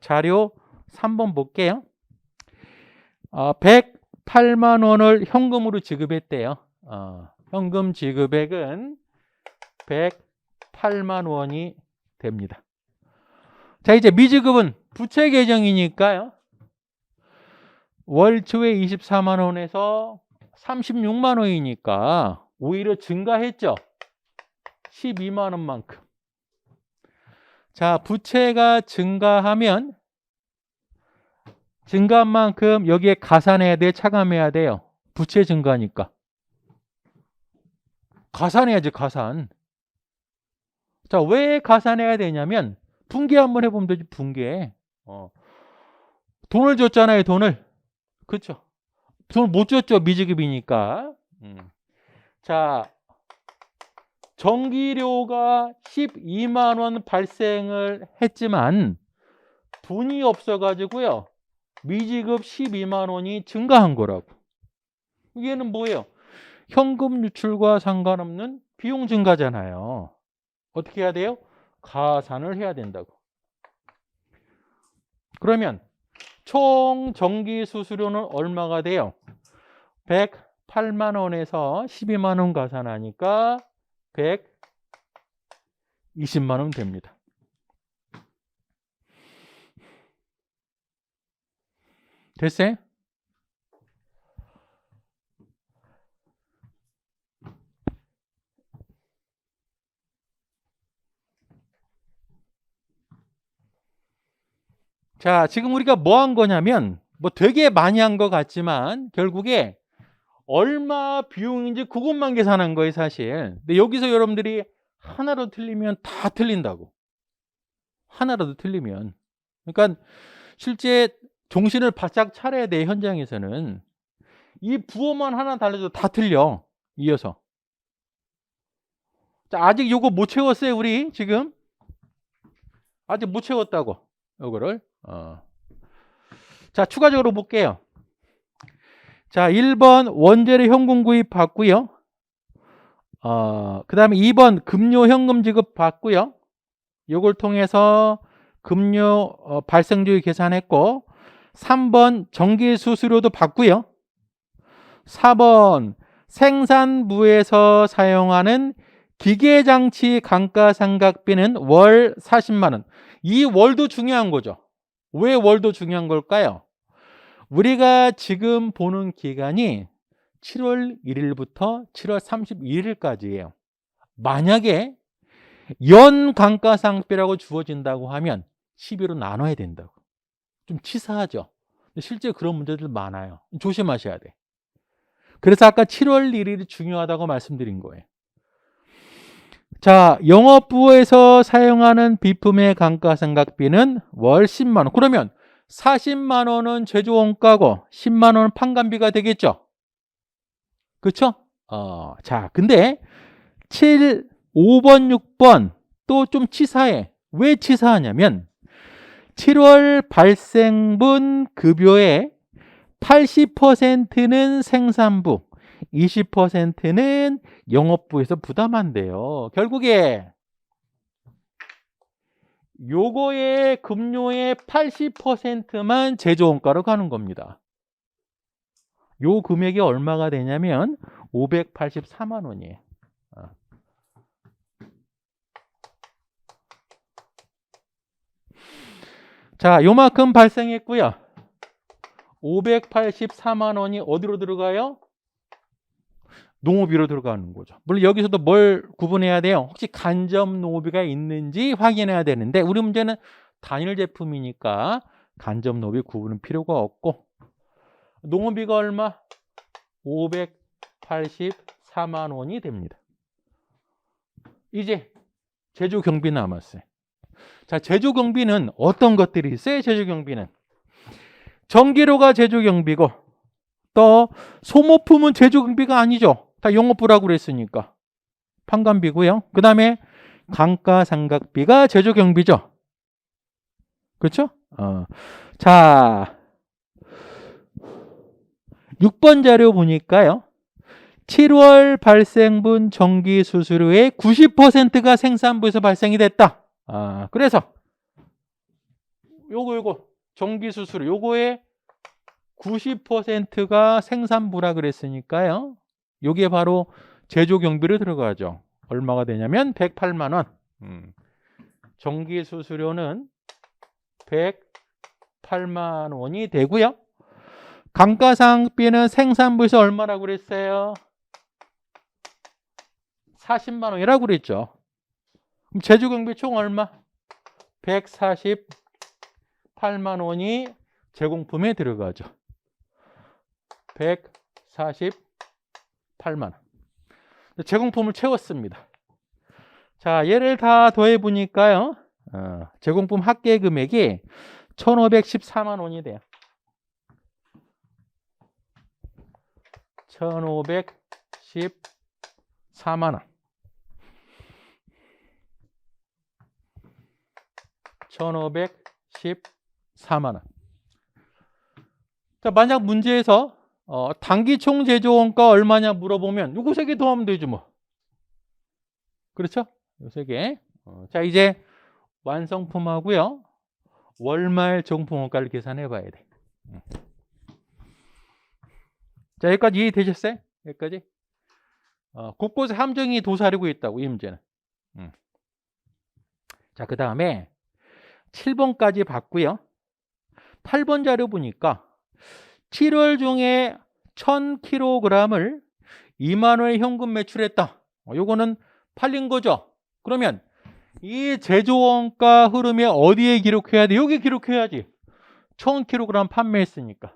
자료 3번 볼게요. 108만 원을 현금으로 지급했대요. 현금 지급액은 108만 원이 됩니다. 자, 이제 미지급은 부채 계정이니까요. 월 초에 24만 원에서 36만 원이니까 오히려 증가했죠. 12만 원만큼. 자, 부채가 증가하면 증가한 만큼 여기에 가산해야 돼, 차감해야 돼요? 부채 증가하니까. 가산해야지, 가산. 자, 왜 가산해야 되냐면 분계 한번 해보면 되지, 분계. 돈을 줬잖아요, 돈을. 그렇죠? 돈을 못 줬죠, 미지급이니까. 자, 전기료가 12만 원 발생을 했지만 돈이 없어가지고요. 미지급 12만 원이 증가한 거라고. 얘는 뭐예요? 현금 유출과 상관없는 비용 증가잖아요. 어떻게 해야 돼요? 가산을 해야 된다고. 그러면 총 전기 수수료는 얼마가 돼요? 108만 원에서 12만 원 가산하니까 120만 원 됩니다. 됐어요? 자, 지금 우리가 뭐 한 거냐면 뭐 되게 많이 한 것 같지만 결국에 얼마 비용인지 그것만 계산한 거예요, 사실. 근데 여기서 여러분들이 하나로 틀리면 다 틀린다고. 하나라도 틀리면. 그러니까 실제 정신을 바짝 차려야 돼, 현장에서는. 이 부호만 하나 달라도 다 틀려, 이어서. 자, 아직 요거 못 채웠어요, 우리 지금. 아직 못 채웠다고, 요거를. 자, 추가적으로 볼게요. 자, 1번 원재료 현금 구입 받고요. 그 다음에 2번 급료 현금 지급 받고요. 요걸 통해서 급료 발생주의 계산했고, 3번 전기 수수료도 받고요. 4번 생산부에서 사용하는 기계장치 감가상각비는 월 40만 원. 이 월도 중요한 거죠. 왜 월도 중요한 걸까요? 우리가 지금 보는 기간이 7월 1일부터 7월 31일까지예요. 만약에 연 감가상각비라고 주어진다고 하면 12로 나눠야 된다고. 좀 치사하죠. 실제 그런 문제들 많아요. 조심하셔야 돼. 그래서 아까 7월 1일이 중요하다고 말씀드린 거예요. 자, 영업부에서 사용하는 비품의 감가상각비는 월 10만 원. 그러면 40만 원은 제조원가고 10만 원은 판관비가 되겠죠. 그렇죠? 자, 근데 5번, 6번 또 좀 치사해. 왜 치사하냐면 7월 발생분 급여의 80%는 생산부, 20%는 영업부에서 부담한대요. 결국에 요거의 급료의 80%만 제조원가로 가는 겁니다. 요 금액이 얼마가 되냐면 584만 원이에요. 자, 요만큼 발생했고요. 584만 원이 어디로 들어가요? 농업비로 들어가는 거죠. 물론 여기서도 뭘 구분해야 돼요? 혹시 간접 농업비가 있는지 확인해야 되는데 우리 문제는 단일 제품이니까 간접 농업비 구분은 필요가 없고 농업비가 얼마? 584만 원이 됩니다. 이제 제조 경비 남았어요. 자, 제조 경비는 어떤 것들이 있어요? 제조 경비는 전기료가 제조 경비고 또 소모품은 제조 경비가 아니죠. 다 영업부라고 그랬으니까 판관비고요. 그 다음에 감가상각비가 제조 경비죠. 그렇죠? 자, 6번 자료 보니까요. 7월 발생분 전기 수수료의 90%가 생산부에서 발생이 됐다. 그래서 요거 전기 수수료 요거의 90%가 생산부라 그랬으니까요. 요게 바로 제조 경비로 들어가죠. 얼마가 되냐면 108만 원. 전기 수수료는 108만 원이 되고요. 감가상각비는 생산부에서 얼마라고 그랬어요? 40만 원이라고 그랬죠. 그럼 제조 경비 총 얼마? 148만 원이 제공품에 들어가죠. 148만 원. 제공품을 채웠습니다. 자, 얘를 다 더해 보니까요. 제공품 합계 금액이 1,514만 원이 돼요. 1,514만 원. 1,514만 원. 자, 만약 문제에서 단기총 제조원가 얼마냐 물어보면 요거 3개 더하면 되죠 뭐. 그렇죠? 요 3개. 자, 이제 완성품하고요. 월말 정품 원가를 계산해 봐야 돼. 자, 여기까지 이해되셨어요? 여기까지? 곳곳에 함정이 도사리고 있다고 이 문제는. 자, 그 다음에 7번까지 봤고요. 8번 자료 보니까 7월 중에 1,000kg을 2만 원에 현금 매출했다. 요거는 팔린 거죠. 그러면 이 제조원가 흐름이 어디에 기록해야 돼? 여기 기록해야지. 1,000kg 판매했으니까.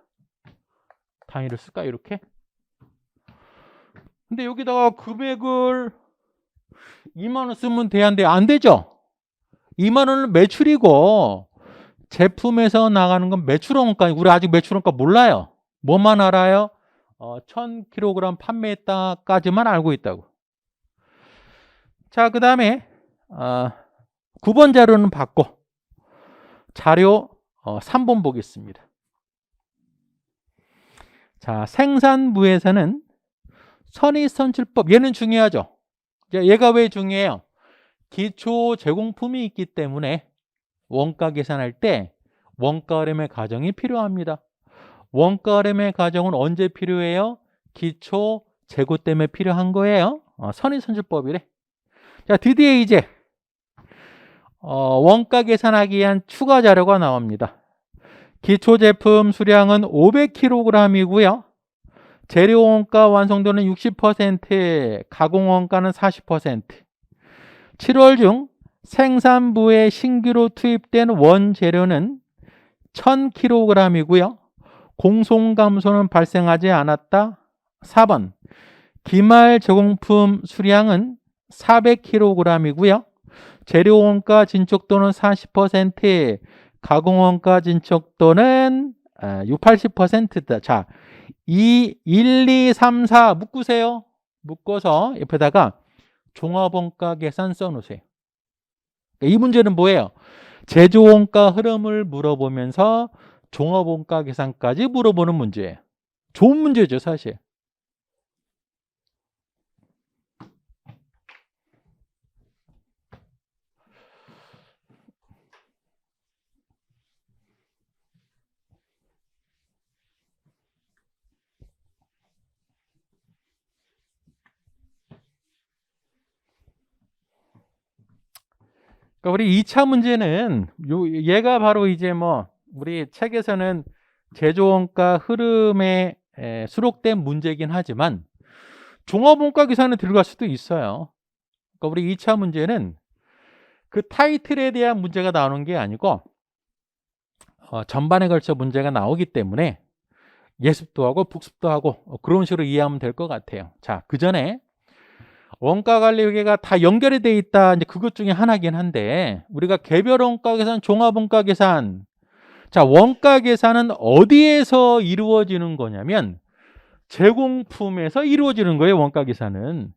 단위를 쓸까 이렇게? 근데 여기다가 금액을 2만 원 쓰면 돼야인데 안 되죠. 2만 원은 매출이고 제품에서 나가는 건 매출원가. 우리 아직 매출원가 몰라요. 뭐만 알아요? 1,000kg 판매했다까지만 알고 있다고. 자, 그 다음에 9번 자료는 받고 자료 3번 보겠습니다. 자, 생산부에서는 선의선출법, 얘는 중요하죠. 얘가 왜 중요해요? 기초 제공품이 있기 때문에 원가 계산할 때 원가흐름의 가정이 필요합니다. 원가흐름의 가정은 언제 필요해요? 기초 재고 때문에 필요한 거예요. 선의선출법이래. 자, 드디어 이제 원가 계산하기 위한 추가 자료가 나옵니다. 기초 제품 수량은 500kg이고요. 재료 원가 완성도는 60%, 가공 원가는 40%. 7월 중 생산부에 신규로 투입된 원재료는 1000kg이고요. 공송 감소는 발생하지 않았다. 4번. 기말 제공품 수량은 400kg이고요. 재료 원가 진척도는 40%, 가공 원가 진척도는 80%다. 자, 1, 2, 3, 4 묶으세요. 묶어서 옆에다가 종합원가 계산 써놓으세요. 이 문제는 뭐예요? 제조원가 흐름을 물어보면서 종합원가 계산까지 물어보는 문제예요. 좋은 문제죠, 사실. 그러니까 우리 2차 문제는 얘가 바로 이제 뭐 우리 책에서는 제조원가 흐름에 수록된 문제이긴 하지만 종합원가 계산에 들어갈 수도 있어요. 그러니까 우리 2차 문제는 그 타이틀에 대한 문제가 나오는 게 아니고 전반에 걸쳐 문제가 나오기 때문에 예습도 하고 복습도 하고 그런 식으로 이해하면 될 것 같아요. 자, 그 전에 원가 관리 회계가 다 연결이 돼 있다. 이제 그것 중에 하나긴 한데 우리가 개별 원가 계산, 종합 원가 계산. 자, 원가 계산은 어디에서 이루어지는 거냐면 제공품에서 이루어지는 거예요. 원가 계산은.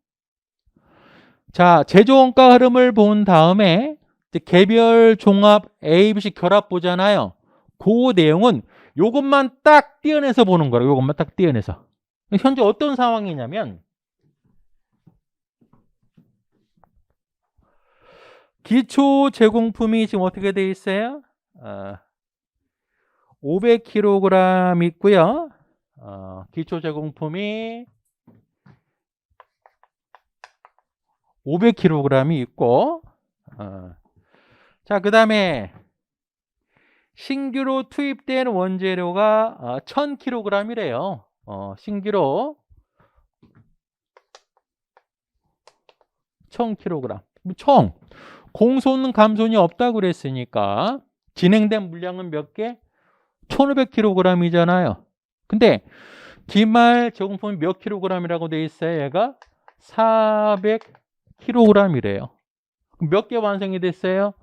자, 제조 원가 흐름을 본 다음에 개별, 종합, A, B씩 결합 보잖아요. 그 내용은 요것만 딱 떼어내서 보는 거예요. 요것만 딱 떼어내서. 현재 어떤 상황이냐면 기초 제공품이 지금 어떻게 돼 있어요? 500kg 있고요. 기초 제공품이 500kg이 있고, 자, 그 다음에 신규로 투입된 원재료가 1000kg이래요. 신규로 1000kg. 총 공손 감손이 없다고 그랬으니까 진행된 물량은 몇 개? 1500kg이잖아요. 근데 기말 제공품이 몇 kg이라고 돼 있어요? 얘가 400kg이래요. 몇 개 완성이 됐어요?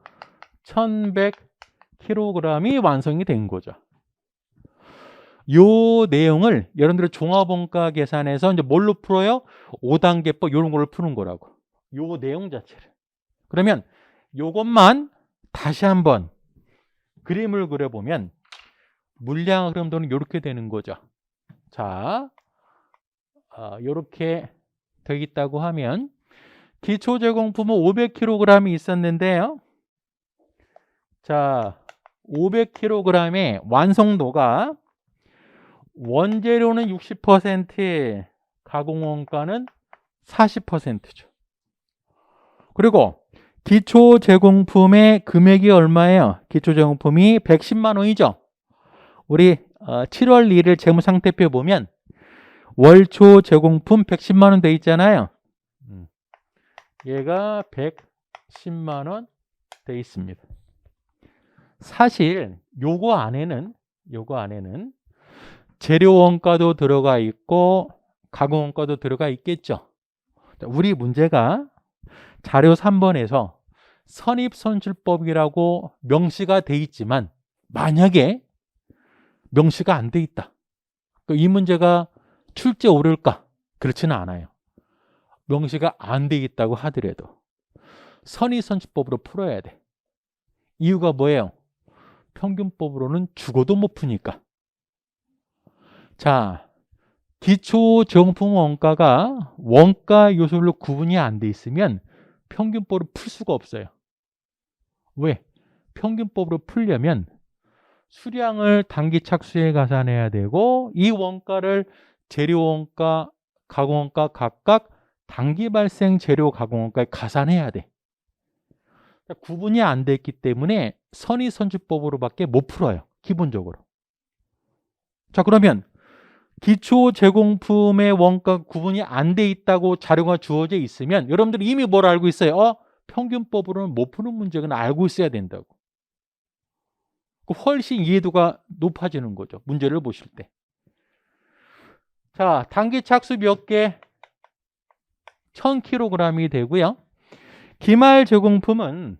1100kg이 완성이 된 거죠. 요 내용을 여러분들의 종합원가 계산에서 이제 뭘로 풀어요? 5단계법 이런 걸로 푸는 거라고. 요 내용 자체를. 그러면 요것만 다시 한번 그림을 그려보면 물량 흐름도는 이렇게 되는 거죠. 자, 이렇게 되어 있다고 하면 기초 제공품은 500kg이 있었는데요. 자, 500kg의 완성도가 원재료는 60%, 가공원가는 40%죠. 그리고 기초 제공품의 금액이 얼마예요? 기초 제공품이 110만 원이죠. 우리 7월 1일 재무상태표 보면 월초 제공품 110만 원 돼 있잖아요. 얘가 110만 원 돼 있습니다. 사실 요거 안에는 재료 원가도 들어가 있고 가공 원가도 들어가 있겠죠. 우리 문제가 자료 3번에서 선입선출법이라고 명시가 돼 있지만 만약에 명시가 안 돼 있다. 이 문제가 출제 오를까? 그렇지는 않아요. 명시가 안 돼 있다고 하더라도 선입선출법으로 풀어야 돼. 이유가 뭐예요? 평균법으로는 죽어도 못 푸니까. 자, 기초 제공품 원가가 원가 요소로 구분이 안 돼 있으면 평균법으로 풀 수가 없어요. 왜? 평균법으로 풀려면 수량을 단기 착수에 가산해야 되고 이 원가를 재료 원가, 가공 원가 각각 단기 발생 재료 가공 원가에 가산해야 돼. 구분이 안 됐기 때문에 선의선주법으로밖에 못 풀어요. 기본적으로. 자, 그러면 기초 제공품의 원가 구분이 안 돼 있다고 자료가 주어져 있으면 여러분들이 이미 뭘 알고 있어요? 평균법으로는 못 푸는 문제는 알고 있어야 된다고. 훨씬 이해도가 높아지는 거죠. 문제를 보실 때. 자, 단기 착수 몇 개? 1000kg이 되고요. 기말 제공품은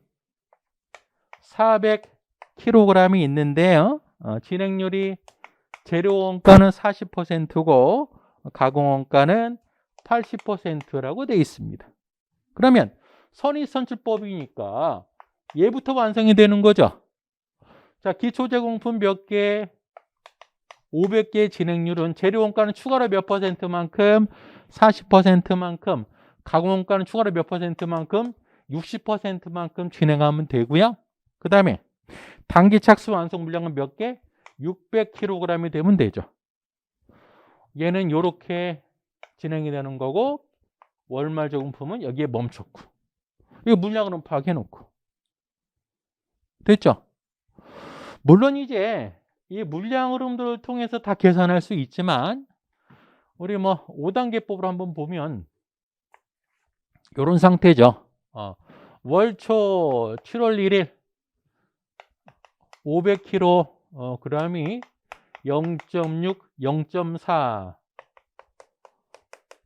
400kg이 있는데요. 진행률이 재료 원가는 40%고 가공 원가는 80%라고 되어 있습니다. 그러면 선의선출법이니까 얘부터 완성이 되는 거죠. 자, 기초 제공품 몇 개? 500개의 진행률은 재료 원가는 추가로 몇 %만큼? 40%만큼. 가공 원가는 추가로 몇 %만큼? 60%만큼 진행하면 되고요. 그 다음에 단기 착수 완성 물량은 몇 개? 600kg이 되면 되죠. 얘는 이렇게 진행이 되는 거고 월말 제공품은 여기에 멈췄고 이거 물량으로 파악해 놓고 됐죠? 물론 이제 이 물량 흐름들을 통해서 다 계산할 수 있지만 우리 뭐 5단계법으로 한번 보면 이런 상태죠. 월초 7월 1일 500kg g이 0.6, 0.4.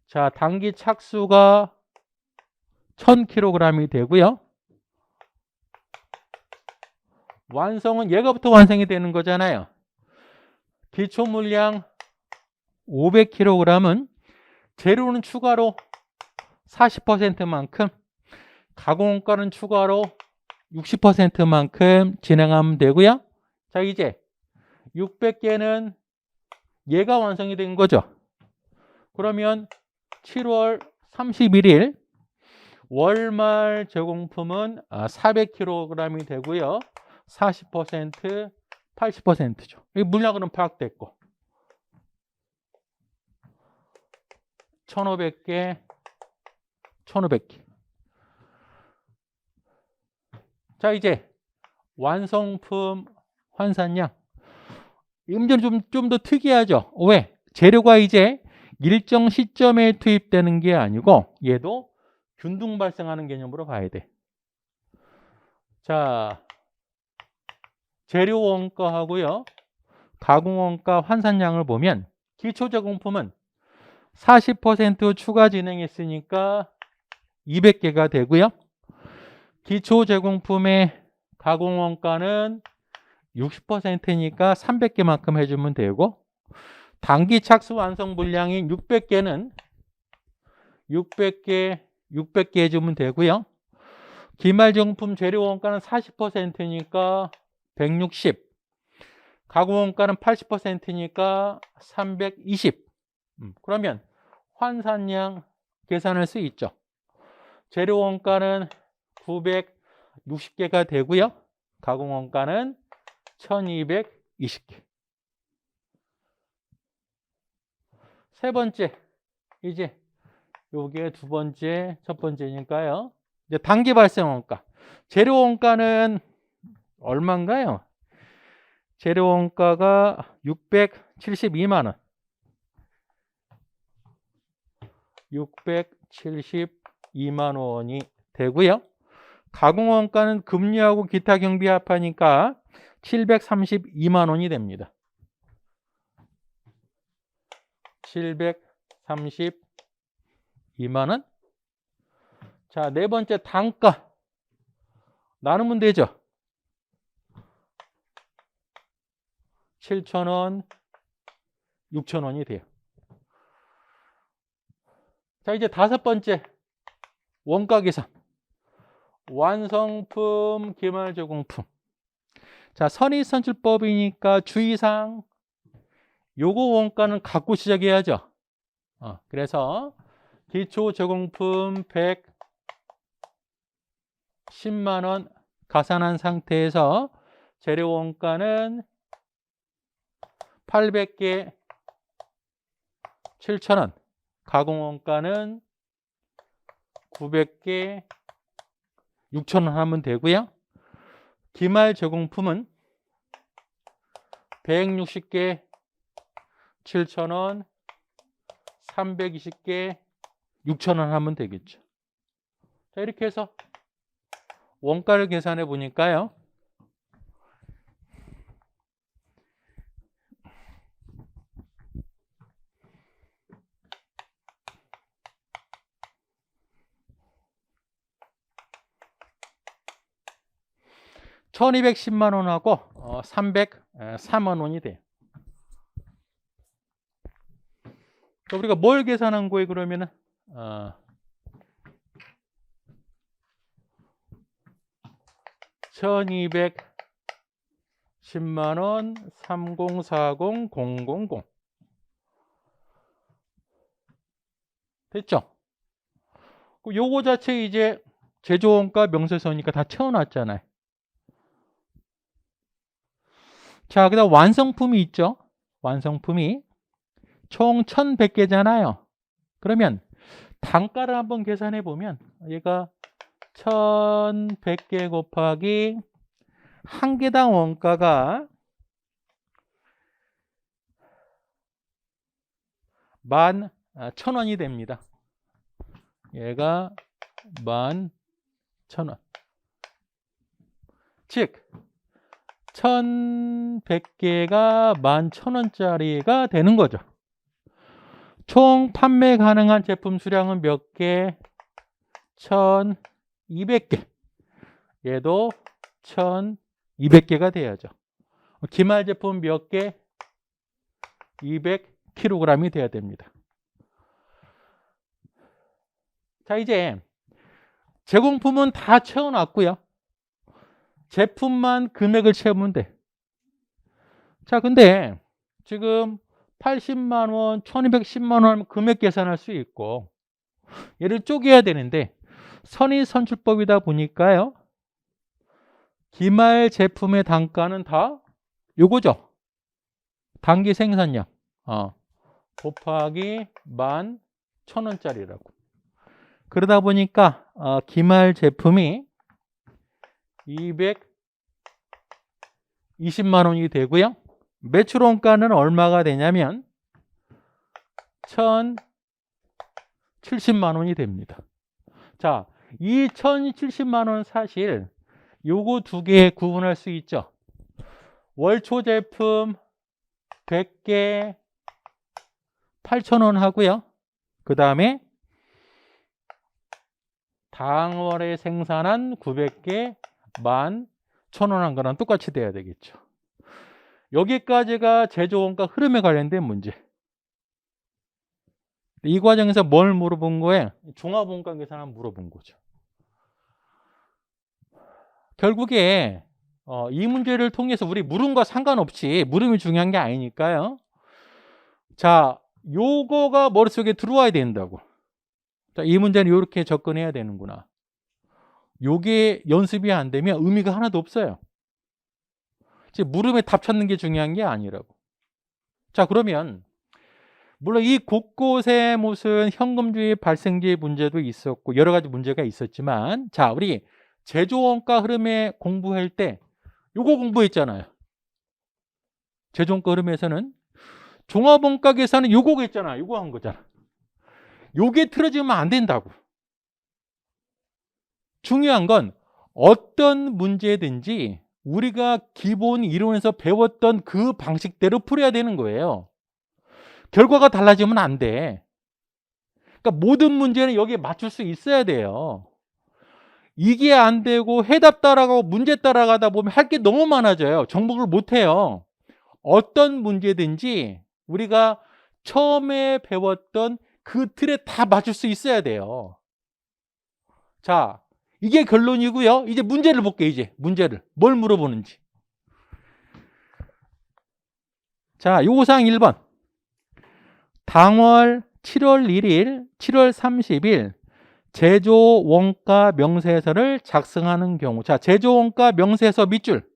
자, 단기 착수가 1000kg이 되고요. 완성은 얘가부터 완성이 되는 거잖아요. 기초 물량 500kg은 재료는 추가로 40%만큼, 가공가는 추가로 60%만큼 진행하면 되고요. 자, 이제 600개는 얘가 완성이 된 거죠. 그러면 7월 31일 월말 제공품은 400kg이 되고요. 40%, 80%죠. 물량은 파악됐고 1500개, 1500개. 자, 이제 완성품 환산량. 이 문제는 좀 더 특이하죠. 왜? 재료가 이제 일정 시점에 투입되는 게 아니고 얘도 균등 발생하는 개념으로 봐야 돼. 자, 재료 원가하고요. 가공 원가 환산량을 보면 기초 제공품은 40% 추가 진행했으니까 200개가 되고요. 기초 제공품의 가공 원가는 60%니까 300개만큼 해주면 되고 단기 착수 완성 물량인 600개는 600개 해주면 되고요. 기말 제공품 재료 원가는 40%니까 160. 가공 원가는 80%니까 320. 그러면 환산량 계산할 수 있죠. 재료 원가는 960개가 되고요. 가공 원가는 1220개. 세 번째, 이제 요게 두 번째, 첫 번째니까요. 이제 단기 발생 원가. 재료 원가는 얼마인가요? 재료 원가가 672만 원. 672만 원이 되고요. 가공 원가는 금리하고 기타 경비 합하니까 732만 원이 됩니다. 732만 원. 자, 네 번째 단가. 나누면 되죠. 7,000원, 6,000원이 돼요. 자, 이제 다섯 번째 원가 계산. 완성품, 기말 제공품. 자, 선의선출법이니까 주의사항. 요거 원가는 갖고 시작해야죠. 그래서 기초 제공품 110만 원 가산한 상태에서 재료 원가는 800개 7,000원, 가공 원가는 900개 6,000원 하면 되고요. 기말 제공품은 160개 7,000원, 320개, 6,000원 하면 되겠죠. 자, 이렇게 해서 원가를 계산해 보니까요. (1210만 원하고) 303만 원이 돼요. 우리가 뭘 계산한 거예요? 그러면은 1210만 원 3040000 됐죠? 요거 자체 이제 제조원가 명세서니까 다 채워놨잖아요. 자, 그다음 완성품이 있죠. 완성품이 총 1100개잖아요. 그러면 단가를 한번 계산해 보면 얘가 1100개 곱하기 한 개당 원가가 11,000원이 됩니다. 얘가 11,000원. 즉 1100개가 11,000원짜리가 되는 거죠. 총 판매 가능한 제품 수량은 몇 개? 1200개. 얘도 1200개가 돼야죠. 기말 제품 몇 개? 200kg이 돼야 됩니다. 자, 이제 제공품은 다 채워놨고요. 제품만 금액을 채우면 돼. 자, 근데 지금 80만 원, 1210만 원 하면 금액 계산할 수 있고 얘를 쪼개야 되는데 선의선출법이다 보니까요. 기말 제품의 단가는 다 요거죠. 단기 생산량 곱하기 11,000원짜리라고. 그러다 보니까 기말 제품이 220만 원이 되고요. 매출 원가는 얼마가 되냐면 1,070만 원이 됩니다. 자, 이 1,070만 원 사실 요거 두 개 구분할 수 있죠. 월초 제품 100개 8,000원 하고요. 그 다음에 당월에 생산한 900개 11,000원 한 거랑 똑같이 돼야 되겠죠. 여기까지가 제조원가 흐름에 관련된 문제. 이 과정에서 뭘 물어본 거예요? 종합원가 계산을 물어본 거죠. 결국에 이 문제를 통해서 우리 물음과 상관없이 물음이 중요한 게 아니니까요. 자, 요거가 머릿속에 들어와야 된다고. 자, 이 문제는 이렇게 접근해야 되는구나. 요게 연습이 안 되면 의미가 하나도 없어요. 즉 물음에 답 찾는 게 중요한 게 아니라고. 자, 그러면 물론 이 곳곳에 무슨 현금주의 발생지 문제도 있었고 여러 가지 문제가 있었지만 자, 우리 제조원가 흐름에 공부할 때 요거 공부했잖아요. 제조원가 흐름에서는 종합원가 계산은 요거 했잖아. 요거 한 거잖아. 요게 틀어지면 안 된다고. 중요한 건 어떤 문제든지 우리가 기본 이론에서 배웠던 그 방식대로 풀어야 되는 거예요. 결과가 달라지면 안 돼. 그러니까 모든 문제는 여기에 맞출 수 있어야 돼요. 이게 안 되고 해답 따라가고 문제 따라가다 보면 할 게 너무 많아져요. 정복을 못 해요. 어떤 문제든지 우리가 처음에 배웠던 그 틀에 다 맞출 수 있어야 돼요. 자, 이게 결론이고요. 이제 문제를 볼게요. 이제 문제를 뭘 물어보는지. 자, 요구사항 1번 당월 7월 1일 7월 30일 제조원가 명세서를 작성하는 경우. 자, 제조원가 명세서 밑줄.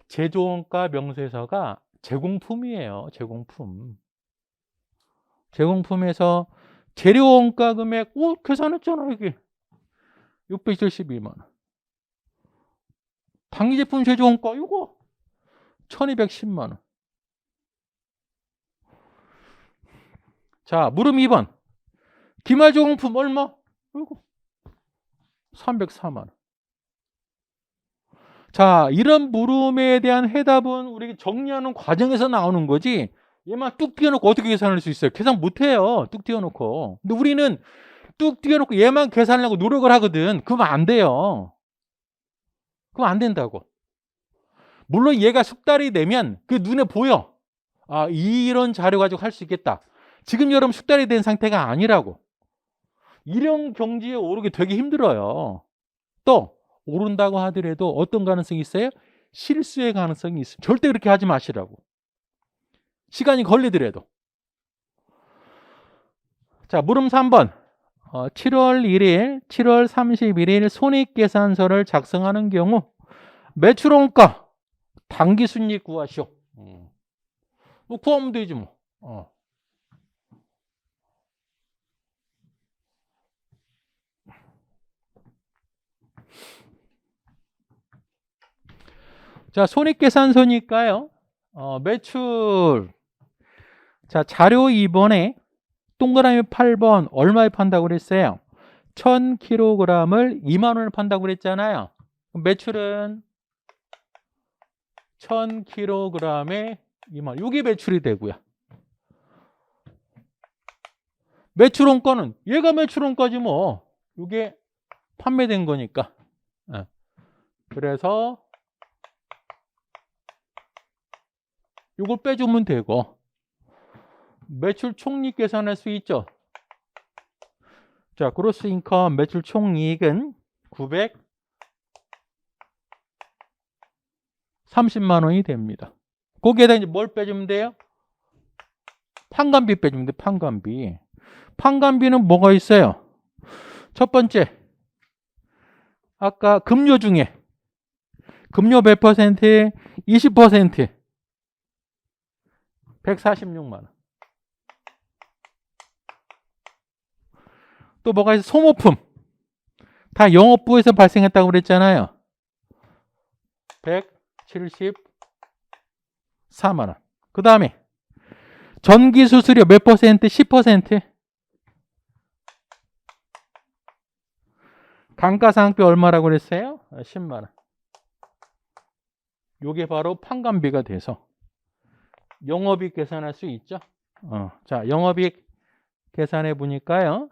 제조원가 명세서가 제공품이에요. 제공품. 제공품에서 재료원가 금액 계산했잖아. 여기 672만 원. 당기제품 제조원가 이거 1210만 원. 자, 물음 2번. 기말조공품 얼마? 아이고, 304만 원. 자, 이런 물음에 대한 해답은 우리 정리하는 과정에서 나오는 거지, 얘만 뚝 띄워놓고 어떻게 계산할 수 있어요? 계산 못해요. 뚝 띄워놓고. 근데 우리는 뚝 띄워놓고 얘만 계산하려고 노력을 하거든. 그러면 안 돼요. 그럼 안 된다고. 물론 얘가 숙달이 되면 그 눈에 보여. 아, 이런 자료 가지고 할 수 있겠다. 지금 여러분 숙달이 된 상태가 아니라고. 이런 경지에 오르기 되게 힘들어요. 또 오른다고 하더라도 어떤 가능성이 있어요? 실수의 가능성이 있어요. 절대 그렇게 하지 마시라고. 시간이 걸리더라도. 자, 물음 3번. 7월 1일, 7월 31일 손익계산서를 작성하는 경우 매출원가, 당기순이익 구하시오. 뭐 구하면 되지 뭐. 자, 손익계산서니까요. 매출. 자, 자료 2번에 동그라미 8번 얼마에 판다고 그랬어요? 1000kg을 2만 원을 판다고 그랬잖아요. 매출은 1000kg에 2만 원. 이게 매출이 되고요. 매출원가는 얘가 매출원가지 뭐. 이게 판매된 거니까. 그래서 이걸 빼주면 되고, 매출 총이익 계산할 수 있죠. 자, 그로스 인컴 매출 총이익은 930만 원이 됩니다. 거기에다 이제 뭘 빼주면 돼요? 판관비 빼주면 돼. 판관비. 판관비는 뭐가 있어요? 첫 번째, 아까 급료 중에 급료 몇 퍼센트? 20%. 146만 원. 또 뭐가 있어? 소모품. 다 영업부에서 발생했다고 그랬잖아요. 174만 원. 그 다음에 전기수수료 몇 퍼센트? 10%. 감가상각비 얼마라고 그랬어요? 10만 원. 요게 바로 판관비가 돼서 영업이익 계산할 수 있죠. 자, 영업이익 계산해 보니까요.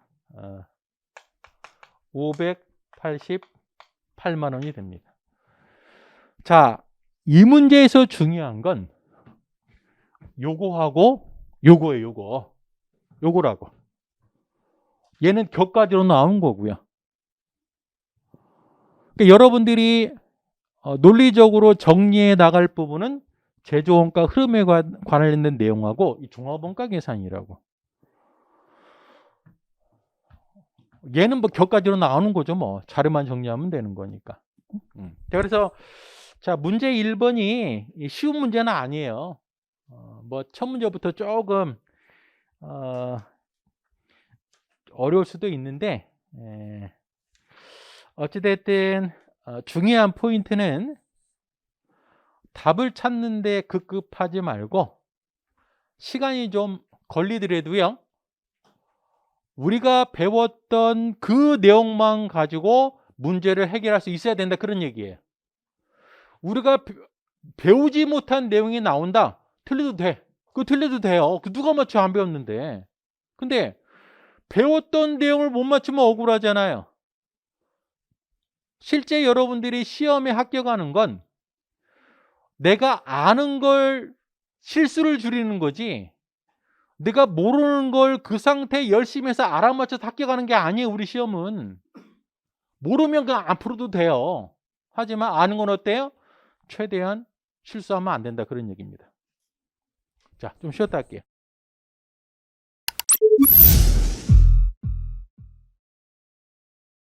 588만 원이 됩니다. 자, 이 문제에서 중요한 건 요거하고 요거예요. 요거라고. 얘는 격가지로 나온 거고요. 그러니까 여러분들이 논리적으로 정리해 나갈 부분은 제조원가 흐름에 관련된 내용하고 이 종합원가 계산이라고. 얘는 뭐 격가지로 나오는 거죠. 뭐 자료만 정리하면 되는 거니까. 그래서 자, 문제 1번이 쉬운 문제는 아니에요. 뭐 첫 문제부터 조금 어려울 수도 있는데, 어찌됐든 중요한 포인트는 답을 찾는데 급급하지 말고 시간이 좀 걸리더라도요, 우리가 배웠던 그 내용만 가지고 문제를 해결할 수 있어야 된다, 그런 얘기예요. 우리가 배우지 못한 내용이 나온다, 틀려도 돼. 그거 틀려도 돼요. 그 누가 맞춰? 안 배웠는데. 근데 배웠던 내용을 못 맞추면 억울하잖아요. 실제 여러분들이 시험에 합격하는 건 내가 아는 걸 실수를 줄이는 거지, 내가 모르는 걸 그 상태에 열심히 해서 알아맞혀서 합격하는 게 아니에요. 우리 시험은 모르면 그냥 안 풀어도 돼요. 하지만 아는 건 어때요? 최대한 실수하면 안 된다, 그런 얘기입니다. 자, 좀 쉬었다 할게요.